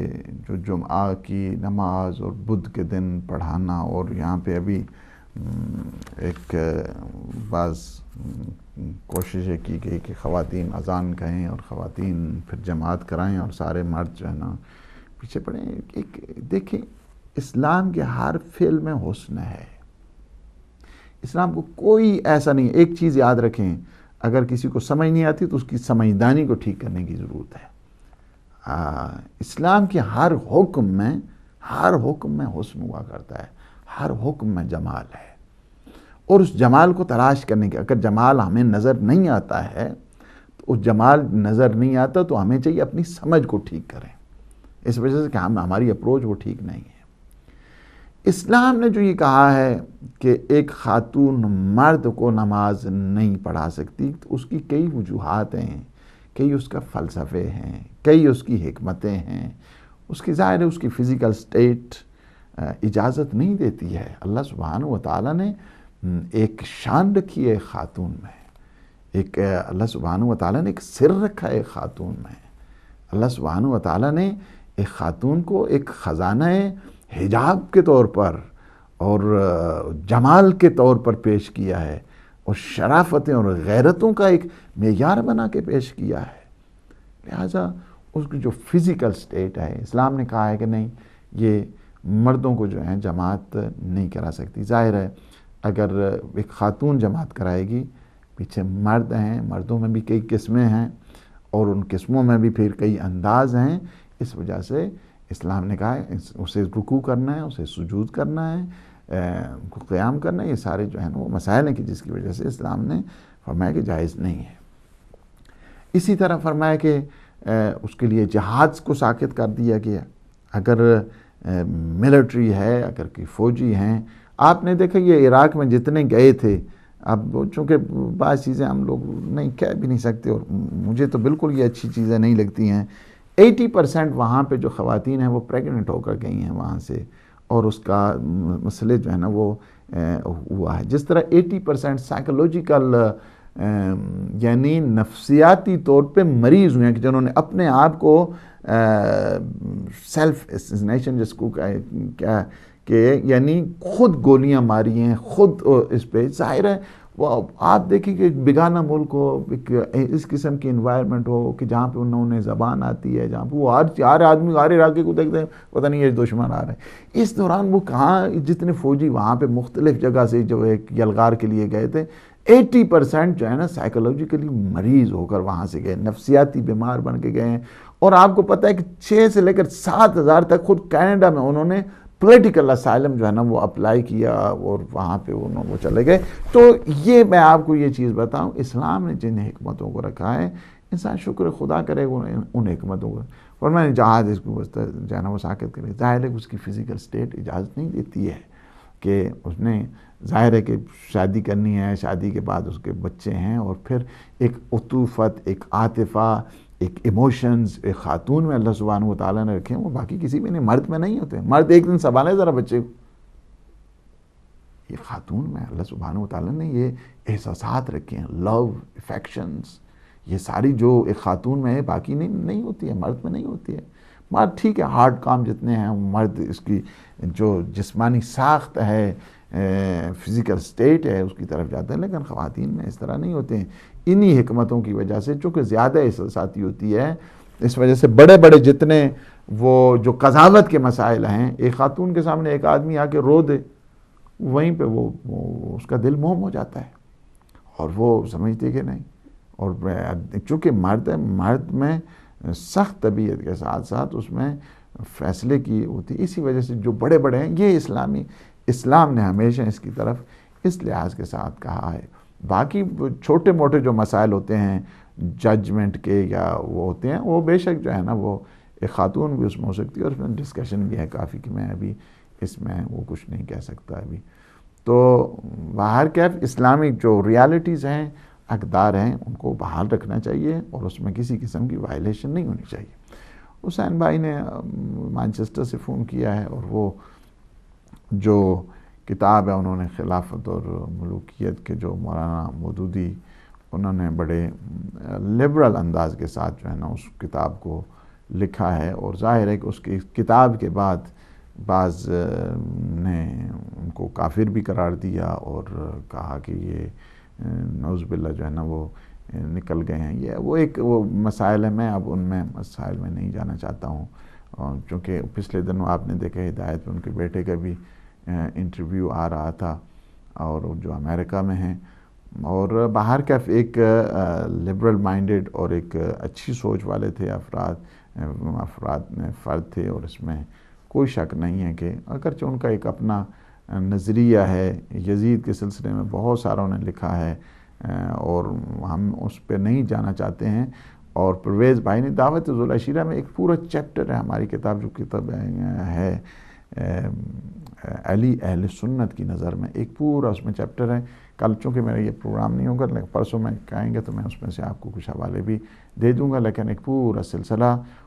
S1: جو جمعہ کی نماز اور بدھ کے دن پڑھانا، اور یہاں پہ ابھی ایک بعض کوششیں کی گئی کہ خواتین اذان کہیں اور خواتین پھر جماعت کرائیں اور سارے مرد جو ہے نا پیچھے پڑیں۔ ایک دیکھیں، اسلام کے ہر فعل میں حسن ہے۔ اسلام کو کوئی ایسا نہیں، ایک چیز یاد رکھیں، اگر کسی کو سمجھ نہیں آتی تو اس کی سمجھدانی کو ٹھیک کرنے کی ضرورت ہے۔ اسلام کے ہر حکم میں حسن ہوا کرتا ہے، ہر حکم میں جمال ہے، اور اس جمال کو تلاش کرنے کے، اگر جمال ہمیں نظر نہیں آتا ہے تو اس جمال نظر نہیں آتا تو ہمیں چاہیے اپنی سمجھ کو ٹھیک کریں، اس وجہ سے کہ ہماری اپروچ وہ ٹھیک نہیں ہے۔ اسلام نے جو یہ کہا ہے کہ ایک خاتون مرد کو نماز نہیں پڑھا سکتی، تو اس کی کئی وجوہات ہیں، کئی اس کا فلسفے ہیں، کئی اس کی حکمتیں ہیں۔ اس کی ظاہر ہے اس کی فزیکل سٹیٹ اجازت نہیں دیتی ہے۔ اللہ سبحانہ و تعالیٰ نے ایک شان رکھی ہے خاتون میں، اللہ سبحانہ و تعالیٰ نے ایک سر رکھا ہے خاتون میں۔ اللہ سبحانہ و تعالیٰ نے ایک خاتون کو ایک خزانہ حجاب کے طور پر اور جمال کے طور پر پیش کیا ہے، اور شرافتیں اور غیرتوں کا ایک معیار بنا کے پیش کیا ہے۔ لہٰذا اس کی جو فزیکل سٹیٹ ہے، اسلام نے کہا ہے کہ نہیں، یہ مردوں کو جو ہے جماعت نہیں کرا سکتی۔ ظاہر ہے اگر ایک خاتون جماعت کرائے گی، پیچھے مرد ہیں، مردوں میں بھی کئی قسمیں ہیں، اور ان قسموں میں بھی پھر کئی انداز ہیں، اس وجہ سے اسلام نے کہا ہے اسے رکوع کرنا ہے، اسے سجود کرنا ہے، قیام کرنا ہے، یہ سارے جو ہیں وہ مسائل ہیں کہ جس کی وجہ سے اسلام نے فرمایا کہ جائز نہیں ہے۔ اسی طرح فرمایا کہ اس کے لیے جہاد کو ساقط کر دیا گیا۔ اگر ملٹری ہے، اگر کوئی فوجی ہیں، آپ نے دیکھا یہ عراق میں جتنے گئے تھے، اب چونکہ بعض چیزیں ہم لوگ نہیں کہہ بھی نہیں سکتے، اور مجھے تو بالکل یہ اچھی چیزیں نہیں لگتی ہیں۔ 80% وہاں پہ جو خواتین ہیں وہ پریگننٹ ہو کر گئی ہیں وہاں سے، اور اس کا مسئلے جو ہے نا وہ ہوا ہے۔ جس طرح 80% سائیکولوجیکل یعنی نفسیاتی طور پہ مریض ہوئے ہیں کہ جنہوں نے اپنے آپ کو سیلف اسیسنیشن جس کو کیا کہ یعنی خود گولیاں ماری ہیں، خود اس پہ ظاہر ہے وہ آپ دیکھیں کہ بیگانہ ملک ہو، اس قسم کی انوائرمنٹ ہو کہ جہاں پہ انہوں نے زبان آتی ہے، جہاں پہ وہ ہر آدمی ہر علاقے کو دیکھتے ہیں، پتہ نہیں یہ دشمن آ رہے ہیں۔ اس دوران وہ کہاں جتنے فوجی وہاں پہ مختلف جگہ سے جو ایک یلغار کے لیے گئے تھے، 80% جو ہے نا سائیکولوجیکلی مریض ہو کر وہاں سے گئے، نفسیاتی بیمار بن کے گئے ہیں۔ اور آپ کو پتہ ہے کہ 6 سے لے کر 7,000 تک خود کینیڈا میں انہوں نے پولیٹیکل اسائلم جو ہے نا وہ اپلائی کیا، اور وہاں پہ وہ چلے گئے۔ تو یہ میں آپ کو یہ چیز بتاؤں، اسلام نے جن حکمتوں کو رکھا ہے، انسان شکر خدا کرے ان حکمتوں کو، اور میں نے جہاد اس کو جو ہے نا وہ ساقط کرے۔ ظاہر ہے کہ اس کی فزیکل سٹیٹ اجازت نہیں دیتی ہے کہ اس نے، ظاہر ہے کہ شادی کرنی ہے، شادی کے بعد اس کے بچے ہیں، اور پھر ایک عطوفت، ایک عاطفہ، ایک ایموشنز ایک خاتون میں اللہ سبحانہ و تعالیٰ نے رکھے ہیں، وہ باقی کسی میں نہیں، مرد میں نہیں ہوتے۔ مرد ایک دن سنبھالے ذرا بچے کو، یہ خاتون میں اللہ سبحانہ و تعالیٰ نے یہ احساسات رکھے ہیں، لو، افیکشنز، یہ ساری جو ایک خاتون میں ہے باقی نہیں ہوتی ہے، مرد میں نہیں ہوتی ہے۔ مرد ٹھیک ہے، ہارڈ کام جتنے ہیں، مرد اس کی جو جسمانی ساخت ہے، فزیکل سٹیٹ ہے، اس کی طرف جاتے ہیں، لیکن خواتین میں اس طرح نہیں ہوتے ہیں۔ انہی حکمتوں کی وجہ سے، چونکہ زیادہ احساساتی ہوتی ہے، اس وجہ سے بڑے بڑے جتنے وہ جو قضاوت کے مسائل ہیں، ایک خاتون کے سامنے ایک آدمی آ کے رو دے، وہیں پہ وہ اس کا دل موم ہو جاتا ہے، اور وہ سمجھتے کہ نہیں۔ اور چونکہ مرد میں سخت طبیعت کے ساتھ ساتھ اس میں فیصلے کی ہوتی، اسی وجہ سے جو بڑے بڑے ہیں، یہ اسلام نے ہمیشہ اس کی طرف اس لحاظ کے ساتھ کہا ہے۔ باقی چھوٹے موٹے جو مسائل ہوتے ہیں ججمنٹ کے یا وہ ہوتے ہیں، وہ بے شک جو ہے نا وہ ایک خاتون بھی اس میں ہو سکتی ہے، اور اس میں ڈسکشن بھی ہے کافی کہ میں ابھی اس میں وہ کچھ نہیں کہہ سکتا ابھی. تو باہر کیف اسلامک جو ریالٹیز ہیں، اقدار ہیں، ان کو بحال رکھنا چاہیے اور اس میں کسی قسم کی وائلیشن نہیں ہونی چاہیے. حسین بھائی نے مانچسٹر سے فون کیا ہے اور وہ جو کتاب ہے انہوں نے خلافت اور ملوکیت کے جو مولانا مودودی انہوں نے بڑے لبرل انداز کے ساتھ جو ہے نا اس کتاب کو لکھا ہے، اور ظاہر ہے کہ اس کی کتاب کے بعد بعض نے ان کو کافر بھی قرار دیا اور کہا کہ یہ نعوذ باللہ جو ہے نا وہ نکل گئے ہیں. یہ وہ مسائل ہے، میں اب ان میں مسائل میں نہیں جانا چاہتا ہوں، چونکہ پچھلے دنوں آپ نے دیکھا ہدایت میں ان کے بیٹے کا بھی انٹرویو آ رہا تھا، اور جو امریکہ میں ہیں. اور باہر کیف ایک لبرل مائنڈڈ اور ایک اچھی سوچ والے تھے فرد تھے، اور اس میں کوئی شک نہیں ہے کہ اگرچہ ان کا ایک اپنا نظریہ ہے. یزید کے سلسلے میں بہت سارا انہوں نے لکھا ہے اور ہم اس پہ نہیں جانا چاہتے ہیں. اور پرویز بھائی نے دعوت ذو العشیرہ میں ایک پورا چیپٹر ہے، ہماری کتاب جو کتاب ہے علی اہل سنت کی نظر میں، ایک پورا اس میں چیپٹر ہے. کل چونکہ میرا یہ پروگرام نہیں ہوگا، لیکن پرسوں میں کہیں گے تو میں اس میں سے آپ کو کچھ حوالے بھی دے دوں گا. لیکن ایک پورا سلسلہ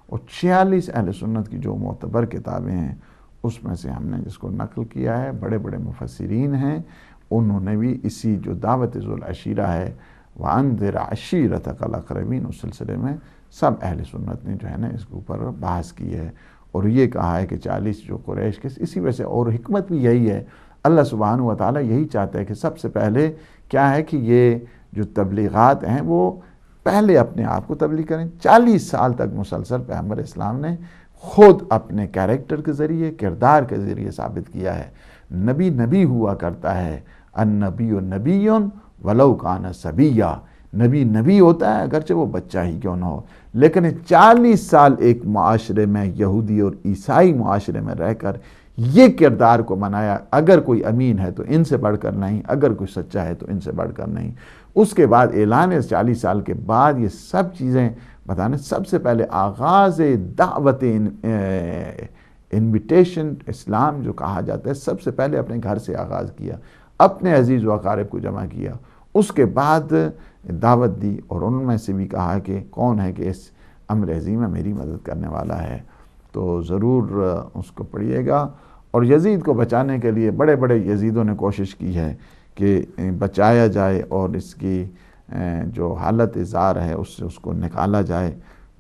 S1: اور 46 اہل سنت کی جو معتبر کتابیں ہیں اس میں سے ہم نے جس کو نقل کیا ہے، بڑے بڑے مفسرین ہیں انہوں نے بھی اسی جو دعوت ذو العشیرہ ہے وَأَنذِرْ عَشِيرَتَكَ الْأَقْرَبِينَ اس سلسلے میں سب اہل سنت نے جو ہے نا اس کے اوپر بحث کی ہے، اور یہ کہا ہے کہ 40 جو قریش کے اسی وجہ سے، اور حکمت بھی یہی ہے، اللہ سبحانہ و تعالیٰ یہی چاہتا ہے کہ سب سے پہلے کیا ہے کہ یہ جو تبلیغات ہیں وہ پہلے اپنے آپ کو تبلیغ کریں. 40 سال تک مسلسل پیغمبر اسلام نے خود اپنے کیریکٹر کے ذریعے، کردار کے ذریعے ثابت کیا ہے. نبی ہوا کرتا ہے، النبی نبی ولو کان صبیہ، نبی ہوتا ہے اگرچہ وہ بچہ ہی کیوں نہ ہو. لیکن 40 سال ایک معاشرے میں، یہودی اور عیسائی معاشرے میں رہ کر یہ کردار کو بنایا، اگر کوئی امین ہے تو ان سے بڑھ کر نہیں، اگر کوئی سچا ہے تو ان سے بڑھ کر نہیں. اس کے بعد اعلان 40 سال کے بعد یہ سب چیزیں بتانے، سب سے پہلے آغاز دعوت انویٹیشن اسلام جو کہا جاتا ہے، سب سے پہلے اپنے گھر سے آغاز کیا، اپنے عزیز و اقارب کو جمع کیا، اس کے بعد دعوت دی، اور ان میں سے بھی کہا کہ کون ہے کہ اس امر عظیم میں میری مدد کرنے والا ہے. تو ضرور اس کو پڑھیے گا. اور یزید کو بچانے کے لیے بڑے بڑے یزیدوں نے کوشش کی ہے کہ بچایا جائے اور اس کی جو حالت زار ہے اس سے اس کو نکالا جائے،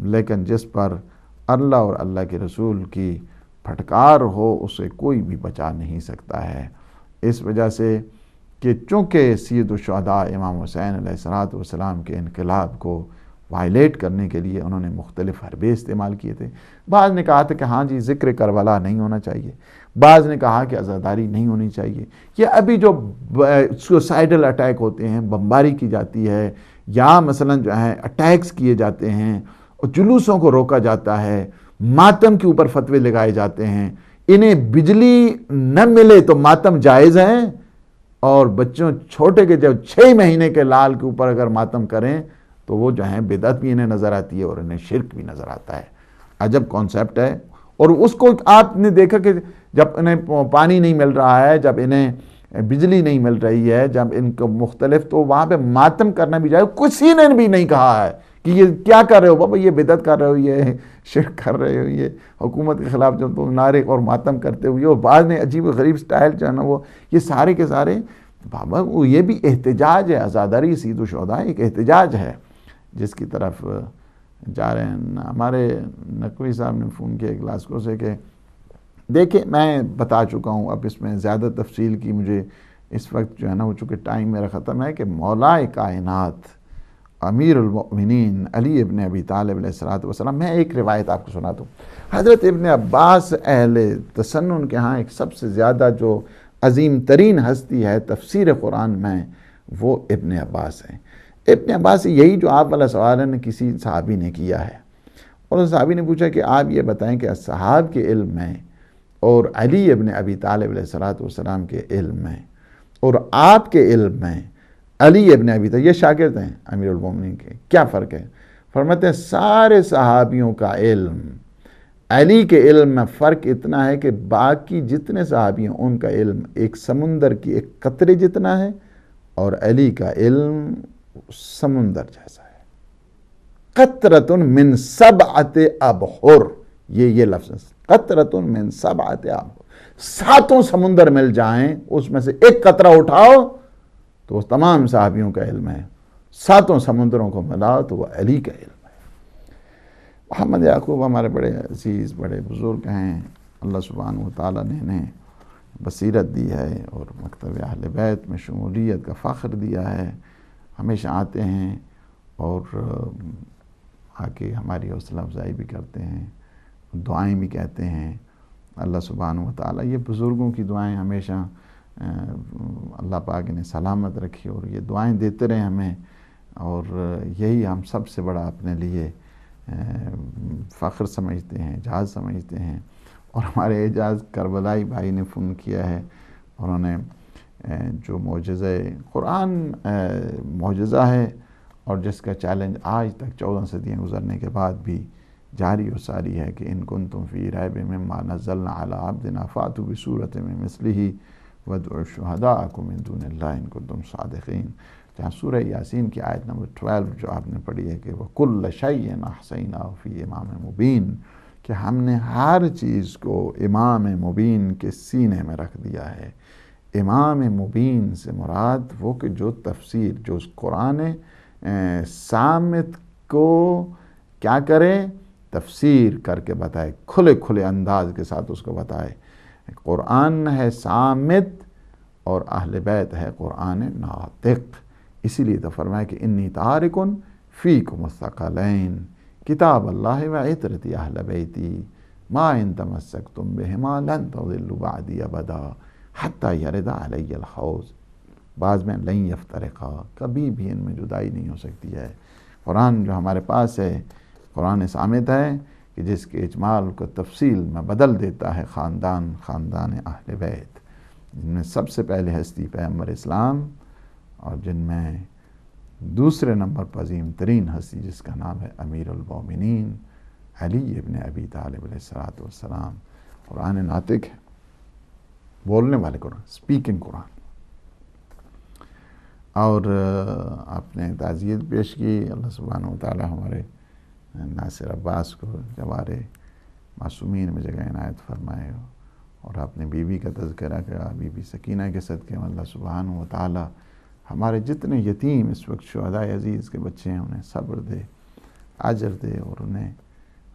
S1: لیکن جس پر اللہ اور اللہ کے رسول کی پھٹکار ہو اسے کوئی بھی بچا نہیں سکتا ہے. اس وجہ سے کہ چونکہ سید الشہداء امام حسین علیہ السلام کے انقلاب کو وائلیٹ کرنے کے لیے انہوں نے مختلف حربے استعمال کیے تھے. بعض نے کہا تھا کہ ہاں جی ذکر کربلا نہیں ہونا چاہیے، بعض نے کہا کہ عزاداری نہیں ہونی چاہیے. یہ ابھی جو سوسائڈل اٹیک ہوتے ہیں، بمباری کی جاتی ہے، یا مثلا جو ہے اٹیکس کیے جاتے ہیں اور جلوسوں کو روکا جاتا ہے، ماتم کے اوپر فتوے لگائے جاتے ہیں، انہیں بجلی نہ ملے تو ماتم جائز ہیں، اور بچوں چھوٹے کے جب 6 مہینے کے لال کے اوپر اگر ماتم کریں تو وہ جو ہیں بدعت بھی انہیں نظر آتی ہے اور انہیں شرک بھی نظر آتا ہے. عجب کانسیپٹ ہے. اور اس کو آپ نے دیکھا کہ جب انہیں پانی نہیں مل رہا ہے، جب انہیں بجلی نہیں مل رہی ہے، جب ان کو مختلف، تو وہاں پہ ماتم کرنا بھی جائے. کسی نے بھی نہیں کہا ہے کہ یہ کیا کر رہے ہو بابا، یہ بدعت کر رہے ہو، یہ شرک کر رہے ہو، یہ حکومت کے خلاف جو تم نعرے اور ماتم کرتے ہوئے. اور بعض نے عجیب و غریب سٹائل جو ہے نا وہ یہ سارے کے سارے بابا وہ یہ بھی احتجاج ہے. عزاداری سید الشہداء ایک احتجاج ہے جس کی طرف جا رہے ہیں. ہمارے نقوی صاحب نے فون کیا گلاسکو سے کہ دیکھیں میں بتا چکا ہوں، اب اس میں زیادہ تفصیل کی مجھے اس وقت جو ہے نا وہ چونکہ ٹائم میرا ختم ہے، کہ مولا کائنات امیر المؤمنین علی ابن ابی طالب علیہ السلام. میں ایک روایت آپ کو سناتا ہوں. حضرت ابن عباس اہل تسنن کے ہاں ایک سب سے زیادہ جو عظیم ترین ہستی ہے تفسیر قرآن میں، وہ ابن عباس ہیں. ابن عباس یہی جو آپ والا سوال ہے کسی صحابی نے کیا ہے، اور اس صحابی نے پوچھا کہ آپ یہ بتائیں کہ اصحاب کے علم میں اور علی ابن ابی طالب علیہ السلام کے علم میں اور آپ کے علم میں علی ابن ابی طالب، یہ شاگرد ہیں امیر المومنین کے، کیا فرق ہے؟ فرماتے ہیں سارے صحابیوں کا علم علی کے علم میں فرق اتنا ہے کہ باقی جتنے صحابی ہیں ان کا علم ایک سمندر کی ایک قطرے جتنا ہے، اور علی کا علم سمندر جیسا ہے۔ قطرۃ من سبعۃ ابحر، یہ لفظ، قطرۃ من سبعۃ ابحر، 7 سمندر مل جائیں اس میں سے ایک قطرہ اٹھاؤ تو وہ تمام صحابیوں کا علم ہے، 7 سمندروں کو ملاؤ تو وہ علی کا علم ہے۔ محمد یعقوب ہمارے بڑے عزیز، بڑے بزرگ ہیں، اللہ سبحانہ وتعالیٰ نے انہیں بصیرت دی ہے اور مکتب اہل بیت میں شمولیت کا فخر دیا ہے۔ ہمیشہ آتے ہیں اور آ کے ہماری حوصلہ افزائی بھی کرتے ہیں، دعائیں بھی کہتے ہیں۔ اللہ سبحانہ وتعالیٰ یہ بزرگوں کی دعائیں ہمیشہ اللہ پاک نے سلامت رکھی اور یہ دعائیں دیتے رہے ہمیں، اور یہی ہم سب سے بڑا اپنے لیے فخر سمجھتے ہیں، اعجاز سمجھتے ہیں۔ اور ہمارے اعجاز کربلائی بھائی نے فون کیا ہے، انہوں نے جو معجزہ قرآن معجزہ ہے اور جس کا چیلنج آج تک 14 صدیاں گزرنے کے بعد بھی جاری و ساری ہے کہ ان کنتم فی ریب مما نزلنا علی عبدنا فاتوا بسورۃ من مثلہ وادعوا شہداءکم من دون اللہ ان کنتم صادقین، جہاں سورہ یاسین کی آیت نمبر 12 جو آپ نے پڑھی ہے کہ وَكُلَّ شَيْءٍ أَحْصَيْنَاهُ فِي إِمَامٍ مُبِينٍ، کہ ہم نے ہر چیز کو امام مبین کے سینے میں رکھ دیا ہے۔ امام مبین سے مراد وہ کہ جو تفسیر، جو قرآن صامت کو کیا کرے، تفسیر کر کے بتائے، کھلے کھلے انداز کے ساتھ اس کو بتائے۔ قرآن ہے صامت اور اہل بیت ہے قرآن ناطق، اسی لیے تو فرمایا کہ انی تارکن فیکم الثقلین کتاب اللہ و عطرتی اہل بیتی ما ان تمسکتم بہما لن تضلوا بعدی ابدا حتی یرد علی الحوض، بعض میں لن یفترقا، کبھی بھی ان میں جدائی نہیں ہو سکتی ہے۔ قرآن جو ہمارے پاس ہے قرآن صامت ہے کہ جس کے اجمال کو تفصیل میں بدل دیتا ہے خاندان اہل بیت، جن میں سب سے پہلے ہستی پیغمبر اسلام، اور جن میں دوسرے نمبر پر عظیم ترین ہستی جس کا نام ہے امیر المومنین علی ابن ابی طالب علیہ السلام۔ قرآن ناطق ہے، بولنے والے قرآن، سپیکنگ قرآن۔ اور آپ نے تعزیت پیش کی، اللہ سبحانہ وتعالی ہمارے ناصر عباس کو جوارے معصومین میں جگہ عنایت فرمائے، اور آپ نے بیوی کا تذکرہ کیا، بی سکینہ کے صدقے میں اللہ سبحانہ وتعالی ہمارے جتنے یتیم اس وقت شہداء عزیز کے بچے ہیں انہیں صبر دے، اجر دے، اور انہیں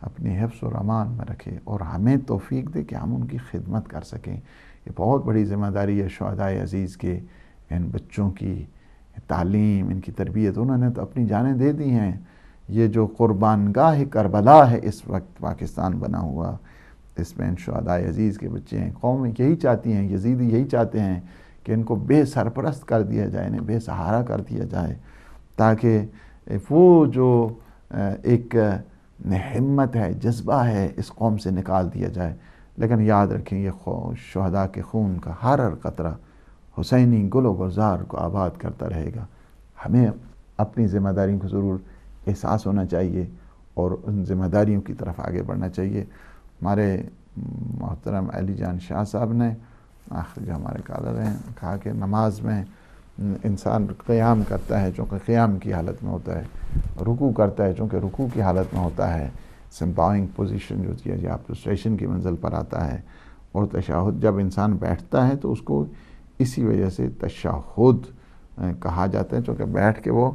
S1: اپنی حفظ و امان میں رکھے، اور ہمیں توفیق دے کہ ہم ان کی خدمت کر سکیں۔ یہ بہت بڑی ذمہ داری ہے شہداء عزیز کے، ان بچوں کی تعلیم، ان کی تربیت، انہوں نے تو اپنی جانیں دے دی ہیں۔ یہ جو قربانگاہ کربلا ہے اس وقت پاکستان بنا ہوا، اس میں ان شہداء عزیز کے بچے ہیں۔ قوم یہی چاہتی ہیں، یزیدی یہی چاہتے ہیں کہ ان کو بے سرپرست کر دیا جائے، انہیں بے سہارا کر دیا جائے، تاکہ وہ جو ایک ہمت ہے، جذبہ ہے، اس قوم سے نکال دیا جائے۔ لیکن یاد رکھیں یہ شہداء کے خون کا ہر قطرہ حسینی گل و گلزار کو آباد کرتا رہے گا۔ ہمیں اپنی ذمہ داریوں کو ضرور احساس ہونا چاہیے اور ان ذمہ داریوں کی طرف آگے بڑھنا چاہیے۔ ہمارے محترم علی جان شاہ صاحب نے آخر جو ہمارے کالر ہیں کہا کہ نماز میں انسان قیام کرتا ہے چونکہ قیام کی حالت میں ہوتا ہے، رکوع کرتا ہے چونکہ رکوع کی حالت میں ہوتا ہے، سمپاونگ پوزیشن جو ہوتی ہے یا پروسٹریشن کی منزل پر آتا ہے، اور تشہد جب انسان بیٹھتا ہے تو اس کو اسی وجہ سے تشہد کہا جاتا ہے چونکہ بیٹھ کے وہ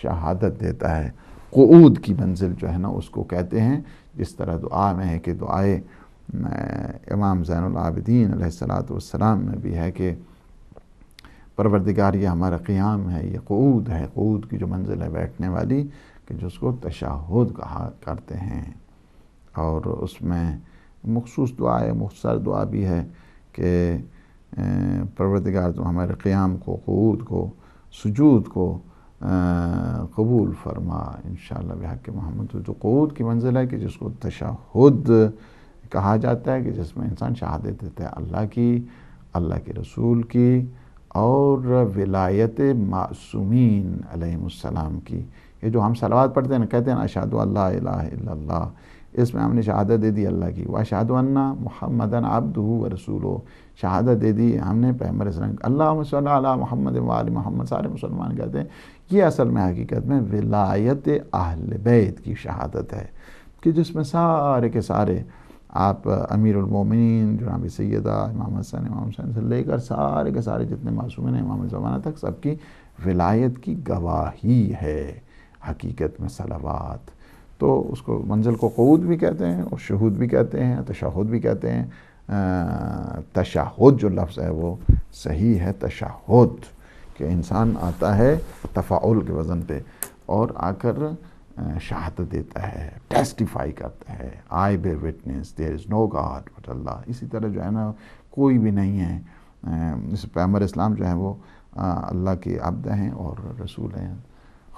S1: شہادت دیتا ہے۔ قعود کی منزل جو ہے نا اس کو کہتے ہیں، جس طرح دعا میں ہے کہ دعائے امام زین العابدین علیہ السلام میں بھی ہے کہ پروردگار یہ ہمارا قیام ہے، یہ قعود ہے، قعود کی جو منزل ہے بیٹھنے والی، کہ جس کو تشہد کہا کرتے ہیں۔ اور اس میں مخصوص دعا ہے، مختصر دعا بھی ہے کہ پروردگار تو ہمارے قیام کو، قعود کو، سجود کو قبول فرما انشاءاللہ بحق محمد۔ جو قعود کی منزل ہے کہ جس کو تشہد کہا جاتا ہے، کہ جس میں انسان شہادت دیتا ہے اللہ کی، اللہ کے رسول کی اور ولایت معصومین علیہم السلام کی۔ یہ جو ہم صلوات پڑھتے ہیں نا، کہتے ہیں اشہد ان لا الہ الا اللہ، اس میں ہم نے شہادت دے دی اللہ کی، واشہد ان محمدً عبدہ ورسولہ، شہادت دے دی ہم نے پیغمبر اسلام، اللہم صلی علی محمد وآل محمد، سارے مسلمان کہتے ہیں یہ اصل میں حقیقت میں ولایت اہل بیت کی شہادت ہے، کہ جس میں سارے کے سارے آپ امیر المومنین جناب سیدہ امام حسن امام حسین سے لے کر سارے کے سارے جتنے معصومین ہیں امام زمانہ تک سب کی ولایت کی گواہی ہے حقیقت میں صلوات۔ تو اس کو منزل کو قعود بھی کہتے ہیں اور شہود بھی کہتے ہیں، تشہد بھی کہتے ہیں۔ تشہد جو لفظ ہے وہ صحیح ہے تشہد، کہ انسان آتا ہے تفاعل کے وزن پہ اور آ کر شہادت دیتا ہے، ٹیسٹیفائی کرتا ہے، I bear witness there is no god but Allah. اسی طرح جو ہے نا کوئی بھی نہیں ہے، اس پیغمبر اسلام جو ہیں وہ اللہ کے عبد ہیں اور رسول ہیں۔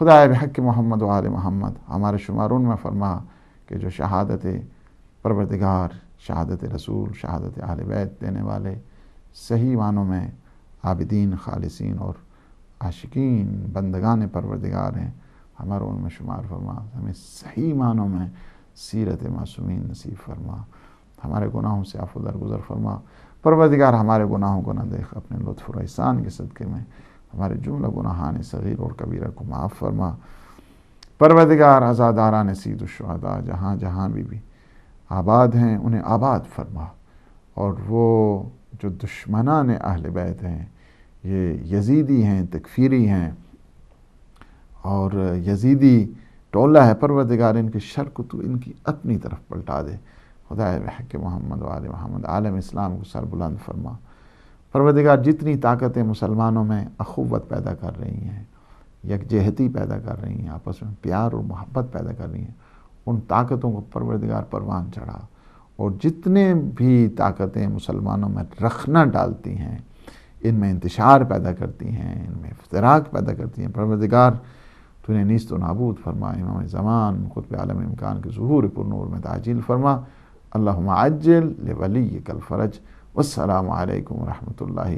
S1: خدا بحق محمد و آل محمد ہمارے شمارون میں فرما کہ جو شہادت پروردگار، شہادت رسول، شہادت اہل بیت دینے والے صحیح معنوں میں عابدین، خالصین اور عاشقین بندگان پروردگار ہیں، ہمارا ان میں شمار فرما، ہمیں صحیح معنوں میں سیرت معصومین نصیب فرما، ہمارے گناہوں سے عفو درگزر فرما۔ پروردگار ہمارے گناہوں کو نہ دیکھ، اپنے لطف و احسان کے صدقے میں ہمارے جملہ گناہان صغیر اور کبیرہ کو معاف فرما۔ پروردگار عزاداران سید الشہداء جہاں جہاں بھی آباد ہیں انہیں آباد فرما، اور وہ جو دشمنان اہل بیت ہیں، یہ یزیدی ہیں، تکفیری ہیں اور یزیدی ٹولہ ہے، پروردگار ان کے شر کو تو ان کی اپنی طرف پلٹا دے۔ خدا بحق محمد و آل محمد عالم اسلام کو سر بلند فرما۔ پروردگار جتنی طاقتیں مسلمانوں میں اخوت پیدا کر رہی ہیں، یکجہتی پیدا کر رہی ہیں، آپس میں پیار اور محبت پیدا کر رہی ہیں، ان طاقتوں کو پروردگار پروان چڑھا، اور جتنے بھی طاقتیں مسلمانوں میں رخنہ ڈالتی ہیں، ان میں انتشار پیدا کرتی ہیں، ان میں افتراق پیدا کرتی ہیں، پروردگار تو انہیں نیست و نابود فرما۔ امام زمان قطب عالم امکان کے ظہور پر نور میں تعجیل فرما۔ اللہم عجل لولیک الفرج۔ والسلام علیکم ورحمۃ اللہ